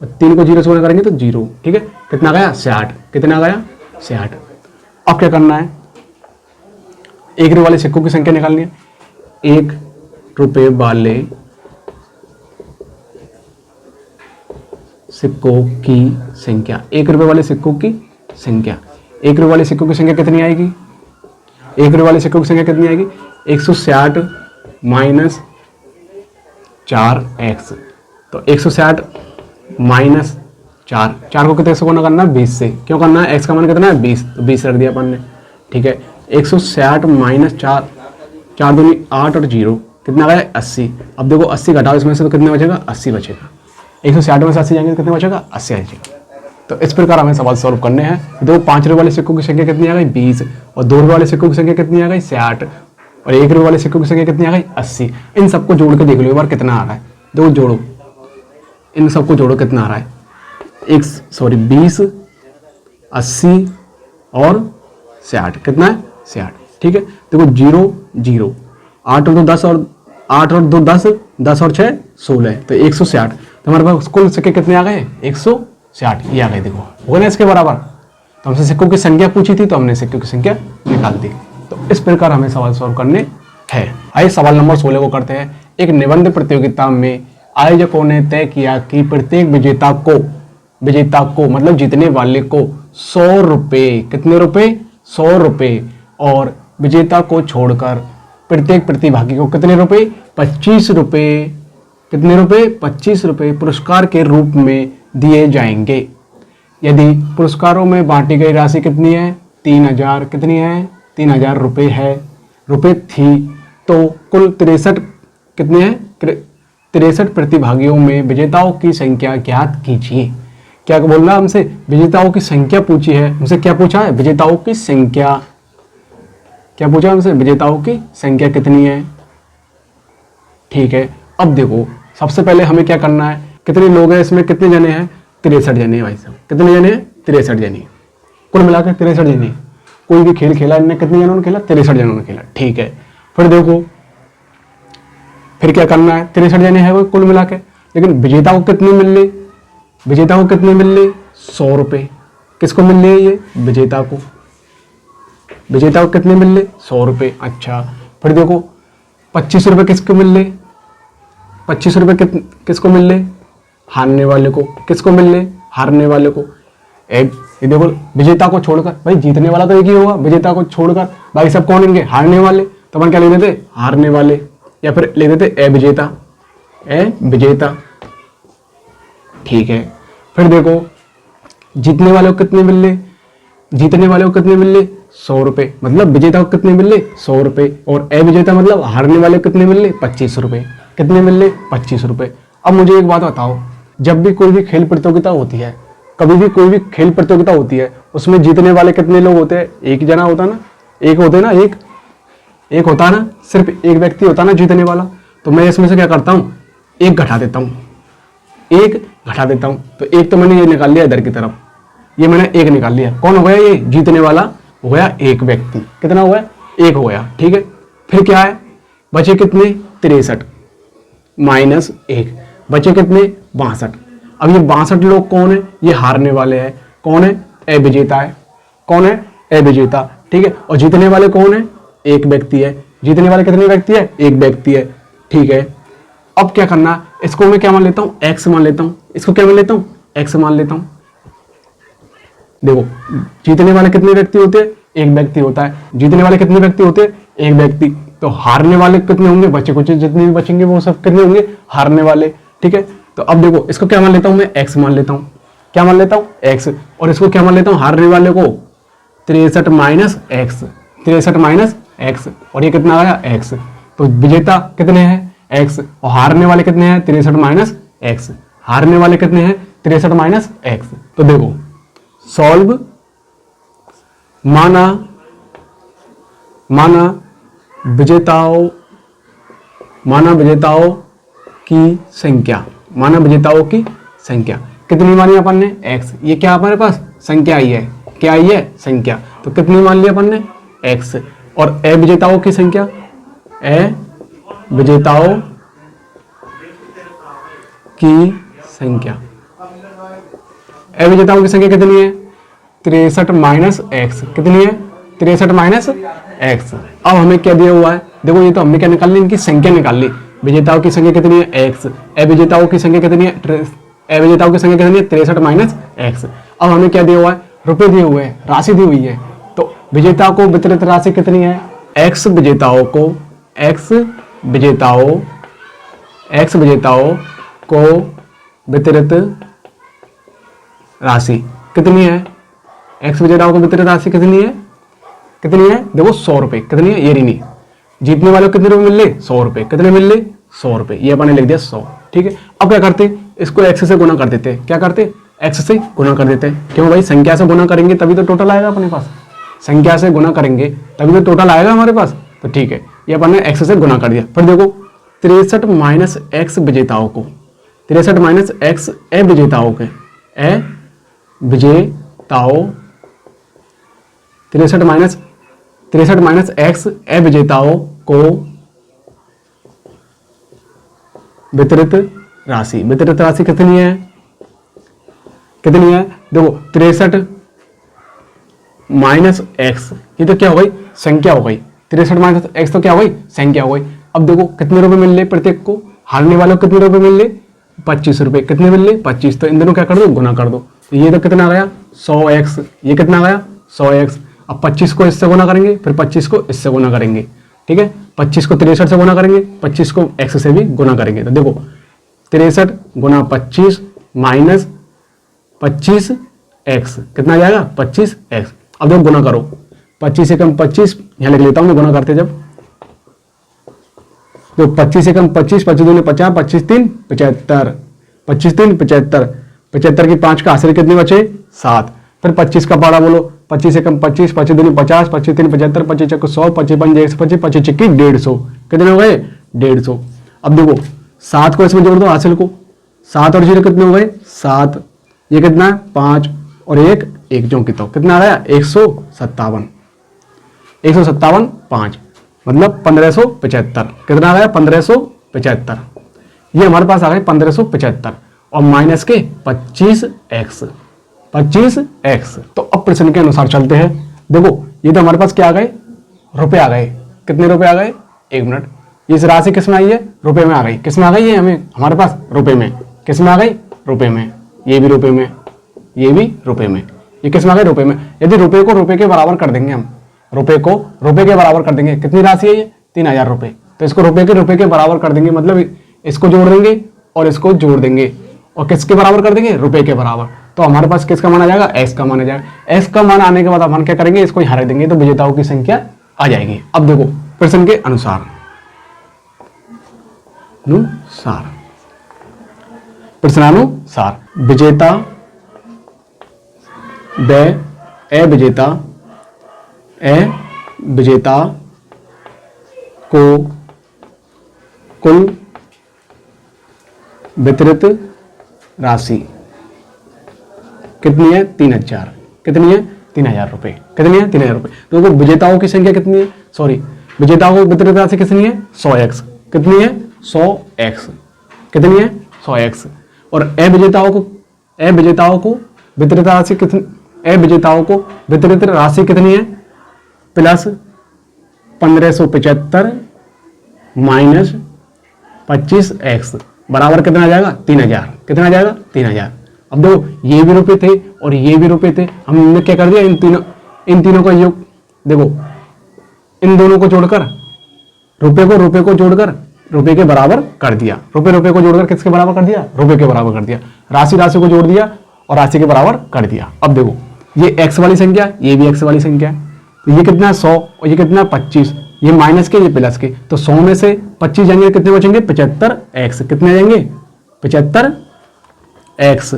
3 को 0 से गुना करेंगे तो 0, ठीक है, कितना गया 60, कितना गया 60। अब क्या करना है 1 रुपये वाले सिक्कों की संख्या निकालनी है, 1 रुपये वाले सिक्कों की संख्या, 1 रुपये वाले सिक्कों की संख्या, 1 रुपये वाले सिक्कों की संख्या कितनी आएगी, 1 रुपये वाले सिक्कों की संख्या कितनी आएगी 160 माइनस 4x, तो 160 माइनस 4 को कितने से गुना करना है 20 से, क्यों करना है x का मान कितना है 20, तो 20 रख दिया अपन ने, ठीक है। 160 माइनस 4, 4 दूनी 8 और 0 कितना गया 80। अब देखो 80 घटाओ इसमें से तो कितना बचेगा 80 बचेगा, 160 में से 80 जाएंगे तो कितने बचेगा 80 आ जाएगा। तो इस प्रकार हमें सवाल सॉल्व करने हैं। दो 5 रुपये वाले सिक्कों की संख्या कितनी आ गई 20, और 2 रुपये वाले सिक्कों की संख्या कितनी आ गई 60, और 1 रुपये वाले सिक्कों की संख्या कितनी आ गई 80। इन सबको जोड़ के देख लो एक बार कितना आ रहा है, देखो जोड़ो, इन सबको जोड़ो कितना आ रहा है 20, 80 और 60, कितना है 60, ठीक है। देखो 0 0, 8 और 2 10 और 8 और 2 10, 10 और 6 16, तो 160। तो हमारे पास कुल सिक्के कितने आ गए 160, ये आ गए, देखो हो ना इसके बराबर। तो हमसे सिक्कों की संख्या पूछी थी तो हमने सिक्कों की संख्या निकाल दी। तो इस प्रकार हमें सवाल सॉल्व करने हैं। आइए सवाल नंबर 16 को करते हैं। एक निबंध प्रतियोगिता में आयोजकों ने तय किया कि प्रत्येक विजेता को मतलब जीतने वाले को 100 रुपये, कितने रुपए 100 रुपये, और विजेता को छोड़कर प्रत्येक प्रतिभागी को कितने रुपए 25 रुपये, कितने रुपए 25 रुपये पुरस्कार के रूप में दिए जाएंगे। यदि पुरस्कारों में बांटी गई राशि कितनी है 3000, कितनी है 3000 रुपये है, रुपये थी, तो कुल 63 कितने हैं 63 प्रतिभागियों में विजेताओं की संख्या ज्ञात कीजिए। क्या बोल रहा है हमसे, विजेताओं की संख्या पूछी है, हमसे क्या पूछा है विजेताओं की संख्या, क्या पूछा हमसे विजेताओं की संख्या कितनी है, ठीक है। अब देखो सबसे पहले हमें क्या करना है, कितने लोग हैं इसमें, कितने जने हैं 63 जने हैं भाई साहब, कितने जने हैं 63 जने, कुल मिलाकर 63 जने। कोई भी खेल खेला इन्होंने, कितने जनों ने खेला 63 जनों ने खेला, ठीक है। फिर देखो फिर क्या करना है 63 जने हैं वो कुल मिला के, लेकिन विजेता को कितने मिल रहे, विजेता को कितने मिल रहे 100 रुपये, किसको मिल रहे ये विजेता को, विजेता को कितने मिल रहे 100 रुपये, अच्छा। फिर देखो 25 रुपये किसको मिल रहे, 25 रुपये किसको मिल रहे हारने वाले को, किसको मिल रहे हारने वाले को। एक ये देखो विजेता को छोड़कर, भाई जीतने वाला तो एक ही होगा, विजेता को छोड़कर भाई सब कौन होंगे हारने वाले, तो अपन क्या ले देते हारने वाले, या फिर ले देते ए विजेता, ए विजेता, ठीक है। फिर देखो जीतने वाले को कितने मिल रहे, जीतने वाले को कितने मिल रहे 100 रुपये, मतलब विजेता को कितने मिल रहे 100 रुपये, और ए विजेता मतलब हारने वाले को कितने मिल रहे 25 रुपये, कितने मिल रहे 25 रुपये। अब मुझे एक बात बताओ, जब भी कोई भी खेल प्रतियोगिता होती है, कभी भी कोई भी खेल प्रतियोगिता होती है, उसमें जीतने वाले कितने लोग होते हैं, एक ही जना होता ना, एक होते ना, एक होता ना, सिर्फ एक व्यक्ति होता ना जीतने वाला। तो मैं इसमें से क्या करता हूँ एक घटा देता हूँ, एक घटा देता हूँ, तो एक तो मैंने ये निकाल लिया इधर की तरफ, ये मैंने एक निकाल लिया, कौन हो गया ये जीतने वाला हो गया एक व्यक्ति, कितना हुआ एक हो गया, ठीक है। फिर क्या है बचे कितने 63 माइनस 1, बचे कितने 62। अब ये 62 लोग कौन है, ये हारने वाले हैं, कौन है ए विजेता है, कौन है ए विजेता, ठीक है। और जीतने वाले कौन है एक व्यक्ति है, जीतने वाले कितने व्यक्ति है एक व्यक्ति है, ठीक है। अब क्या करना, इसको मैं क्या मान लेता हूँ एक्स मान लेता हूँ, इसको क्या मान लेता हूँ एक्स मान लेता हूँ। देखो जीतने वाले कितने व्यक्ति होते हैं, एक व्यक्ति होता है। जीतने वाले कितने व्यक्ति होते हैं, एक व्यक्ति। तो हारने वाले कितने होंगे, बचे कुछ जितने भी बचेंगे वो सब कितने होंगे, हारने वाले। ठीक है, तो अब देखो इसको क्या मान लेता हूं मैं, एक्स मान लेता हूं। क्या मान लेता हूं, एक्स। और इसको क्या मान लेता हूं, हारने वाले को 63 माइनस एक्स, 63 माइनस एक्स। और ये कितना आया, एक्स। तो विजेता कितने हैं, एक्स। और हारने वाले कितने हैं, 63 माइनस एक्स। हारने वाले कितने हैं, 63 माइनस एक्स। तो देखो सॉल्व, माना विजेताओं की संख्या, माना विजेताओं की संख्या कितनी मानी अपन ने, एक्स। ये क्या हमारे पास संख्या आई है, क्या आई है, संख्या। तो कितनी मान ली अपन ने, एक्स। और अविजेताओं की संख्या, अविजेताओं की संख्या, अविजेताओं की संख्या कितनी है, 63 माइनस एक्स। कितनी है, 63 माइनस एक्स। अब हमें क्या दिया हुआ है, देखो ये तो हमने क्या निकाल ली, इनकी संख्या निकाल ली। विजेताओं की संख्या कितनी है, एक्स। अविजेताओं की संख्या कितनी है, अविजेताओं की संख्या कितनी है, 63 माइनस एक्स। अब हमें क्या दिया हुआ है, रुपए दिए हुए हैं, राशि दी हुई है। तो विजेता को वितरित राशि कितनी है, एक्स विजेताओं को वितरित राशि कितनी है, एक्स विजेताओं को वितरित राशि कितनी है, देखो 100 रुपए। कितनी है, ये नहीं, जीतने वालों को कितने रुपए मिल ले, 100 रुपए। कितने मिल ले, 100 रुपए। ये अपने लिख दिया 100। ठीक है, अब क्या करते, इसको एक्स से गुना कर देते। क्या करते, एक्स से गुना कर देते। क्यों भाई, संख्या से गुना करेंगे तभी तो टोटल आएगा अपने पास, संख्या से गुना करेंगे तभी तो टोटल आएगा हमारे पास। तो ठीक है, ये अपन ने एक्स से गुना कर दिया। फिर देखो 63 माइनस एक्स विजेताओं को, 63 माइनस एक्स अविजेताओं के, अविजेताओं, 63 माइनस एक्स अविजेताओं को वितरित राशि, वितरित राशि कितनी है, देखो 63 माइनस एक्स, ये तो क्या हो गई, संख्या हो गई। 63 माइनस एक्स तो क्या हो गई, संख्या हो गई। अब देखो कितने रुपए मिल ले प्रत्येक को, हारने वालों को कितने रुपए मिल ले, 25 रुपए। कितने मिल ले, 25। तो इन दोनों क्या कर दो, गुना कर दो। तो ये तो कितना आ गया, 100x। ये कितना आ गया, 100x। अब 25 को इससे गुना करेंगे, फिर 25 को इससे गुना करेंगे। ठीक है, 25 को 63 से गुना करेंगे, 25 को x से भी गुना करेंगे। तो देखो 63 गुना 25 माइनस 25x कितना आ जाएगा, 25x। अब देखो गुना करो, 25 से कम 25 यहां लिख लेता हूं मैं गुना करते जब। तो 25 से कम 25, 25 दूनी 50, 25 3 75, 25 3 75, 75 की 5 का हासिल कितने बचे, 7। फिर 25 का पारा बोलो, 25 से कम 25, 25 दूनी 50, 25 3 75, 25 चक्को 100, 25 5 125, 25 चक्की 150। कितने हो गए, 150। अब देखो 7 को इसमें जोड़ दो हासिल को, 7 और 0 कितने हो गए, 7। ये कितना है, 5 और 1 जो कितना, कितना आ रहा है, 157, 157 5 मतलब 1575। कितना आ गया, 1575। ये हमारे पास आ गए 1575 और माइनस के 25x, 25x। तो अब प्रश्न के अनुसार चलते हैं। देखो ये तो हमारे पास क्या आ गए, रुपए आ गए। कितने रुपए आ गए, 1 मिनट। इस राशि किस में आई है, रुपए में आ गई। किस में आ गई है, हमें हमारे पास रुपए में। किस में आ गई, रुपए में। ये भी रुपए में, ये भी रुपए में। ये किस में आ गए, रुपए में। यदि रुपए को रुपए के बराबर कर देंगे हम, रुपए को रुपए के बराबर कर देंगे, कितनी राशि है ये, 3000 रुपए। तो इसको रुपए के बराबर कर देंगे, मतलब इसको जोड़ देंगे और इसको जोड़ देंगे और किसके बराबर कर देंगे, रुपए के बराबर। तो हमारे पास किसका मान आ जाएगा, एक्स का मान आ जाएगा। एक्स का मान आने के बाद अपन क्या करेंगे, इसको यहां रख देंगे तो विजेताओं की संख्या आ जाएगी। अब देखो प्रश्न के अनुसार, प्रश्नानुसार विजेता व अविजेता को कुल वितरित राशि कितनी है, 3000। कितनी है, 3000 रुपए। कितनी है, 3000 रुपए। तो विजेताओं की संख्या कितनी है, सॉरी विजेताओं को वितरित राशि कितनी है, 100x। कितनी है, 100x। कितनी है, 100x। और अविजेताओं को वितरित राशि कितनी, अविजेताओं को वितरित राशि कितनी है, प्लस 1575 माइनस 25x बराबर कितना आ जाएगा, 3000। कितना आ जाएगा, 3000। अब देखो ये भी रुपए थे और ये भी रुपए थे, हमने क्या कर दिया, इन तीनों का योग, देखो इन दोनों को जोड़कर रुपए को जोड़कर रुपए के बराबर कर दिया, रुपए को जोड़कर किसके बराबर कर दिया, रुपए के बराबर कर दिया, राशि को जोड़ दिया और राशि के बराबर कर दिया। अब देखो ये एक्स वाली संख्या, ये भी एक्स वाली संख्या है, तो ये कितना है 100 और ये कितना है 25, ये माइनस के ये प्लस के, तो 100 में से 25 जाएंगे कितने बचेंगे 75x, कितने आ जाएंगे 75x,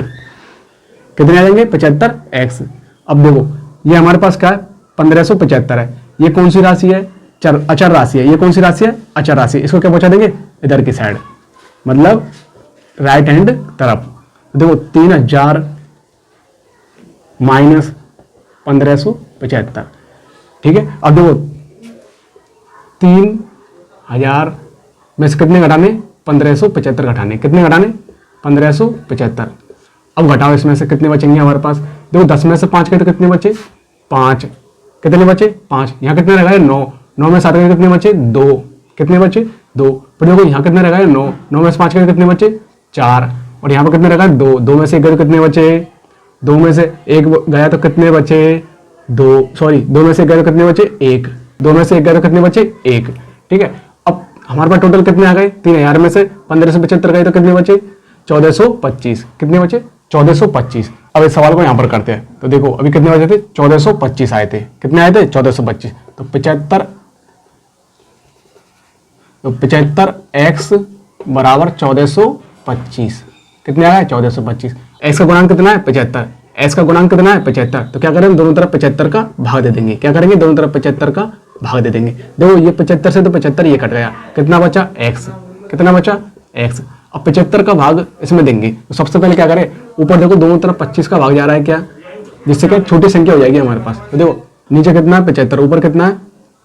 कितने आ जाएंगे 75x। अब देखो ये हमारे पास क्या है 1575 है, ये कौन सी राशि है, अचर राशि है, ये कौन सी राशि है, अचर राशि, इसको क्या पहुंचा देंगे इधर की साइड, मतलब राइट हैंड तरफ। देखो 3000 माइनस 1575, ठीक है। अब देखो 3000 में से कितने घटाने, 1575 घटाने, कितने घटाने 1575। अब घटाओ इसमें से कितने बचेंगे हमारे पास, देखो 10 में से 5 के तो कितने बचे 5, कितने बचे 5, यहाँ कितने रह गए 9, 9 में 7 के कितने बचे 2, कितने बचे 2, फिर देखो यहाँ कितने रह गए 9, 9 में से 5 के कितने बचे 4, और यहाँ पर कितने रह गए 2, 2 में से 1 गए तो कितने बचे, 2 में से 1 गया तो कितने बचे 2, सॉरी 2 में से 1 गया तो कितने बचे 1, 2 में से 1 गया तो कितने बचे 1, ठीक है। अब हमारे पास टोटल कितने आ गए, 3000 में से 1575 गए तो कितने बचे 1425, कितने बचे 1425। अब इस सवाल को यहाँ पर करते हैं, तो देखो अभी कितने बचे थे 1425 आए थे, कितने आए थे 1425, तो 75x बराबर 1425, कितने आ गए 1425, x का गुणांक कितना है 75, s का गुणांक कितना है 75, तो क्या करेंगे दोनों तरफ 75 का भाग दे देंगे, क्या करेंगे दोनों तरफ 75 का भाग दे देंगे। देखो ये 75 से तो 75 ये कट गया, कितना बचा x, कितना बचा x। अब 75 का भाग इसमें देंगे, तो सबसे पहले क्या करें, ऊपर देखो दोनों तरफ 25 का भाग जा रहा है क्या, जिससे क्या छोटी संख्या हो जाएगी हमारे पास। तो देखो नीचे कितना है 75, ऊपर कितना है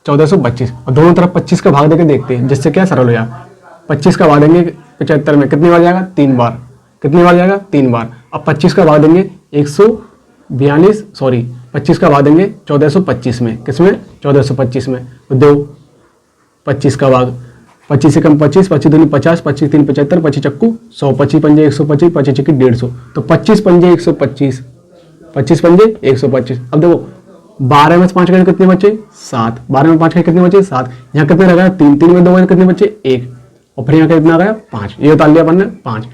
1425, और दोनों तरफ 25 का भाग देके देखते हैं, जिससे क्या सरल हो जाए। 25 का भाग देंगे 75 में, कितनी बार जाएगा 3 बार, कितनी बार जाएगा 3 बार। अब 25 का भाग देंगे 142, सॉरी 25 का भाग देंगे 1425 में, किसमें 1425 में, तो दो 25 का भाग, 25 से कम 25, 25 दूनी 50, 25 तीन 75, 25 चक्कू 100, 25 पंजे 125, 25 चक्की 150, तो 25 पंजे 125, 25 पंजे 125। अब देखो 12 में 5 गए कितने बचे 7, 12 में 5 गए कितने बचे 7, यहाँ कितने रह गया 3, 3 में 2 गए कितने बचे 1, और फिर यहाँ कितना गया 5, ये उतार लिया अपन ने 5।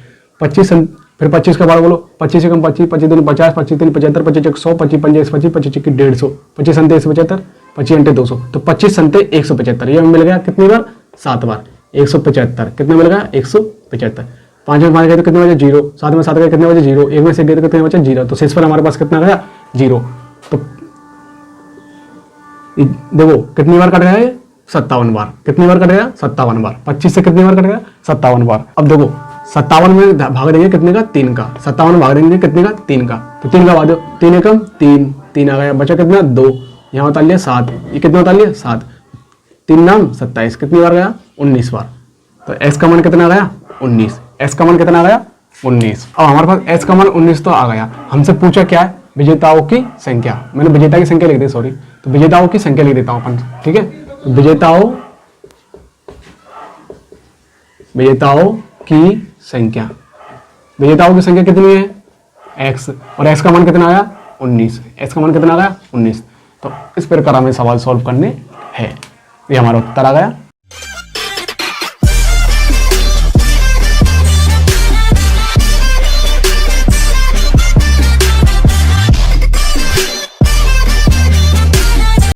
25 फिर 25 का भाग बोलो, 25 से कम 25, 25 दूनी 50, 25 तीन 75, 25 चक्की 100, 25 पंजे 125, 25 चक्की 150, 25 संते 175, 25 अंटे 200, तो 25 संते 175, ये मिल गया कितनी बार 7 बार 175, कितने मिल गया 175। 5 में 5 गए तो कितने बचे 0, 7 में 7 गए कितने बचे 0, 1 में से गए तो कितने बचे 0, तो शेष पर हमारे पास कितना गया 0। तो देखो कितनी बार कट गया ये 57 बार, कितनी बार कट गया 57 बार, 25 से कितनी बार कट गया 57 बार। अब देखो 57 में भाग देंगे कितने का 3 का, 57 में भाग देंगे कितने का 3 का, तो 3 का भाग दो, 3 एकम 3, 3 आ गया, बचा कितना 2, यहाँ उतार लिया 7, ये कितना उतार लिया 7, 3 नाम 27, कितनी बार गया 19 बार। तो s का मान कितना आ गया 19, s का मान कितना आ गया 19। अब हमारे पास s का मान 19 तो आ गया, हमसे पूछा क्या है विजेताओं की संख्या, मैंने विजेता की संख्या लिख दी सॉरी, तो विजेताओं की संख्या लिख देता हूं अपन, ठीक है। तो विजेताओं की संख्या, विजेताओं की संख्या कितनी है x, और x का मान कितना आया 19, x का मान कितना आ गया 19। तो इस प्रकार हमें सवाल सॉल्व करने हैं, ये हमारा उत्तर आ गया।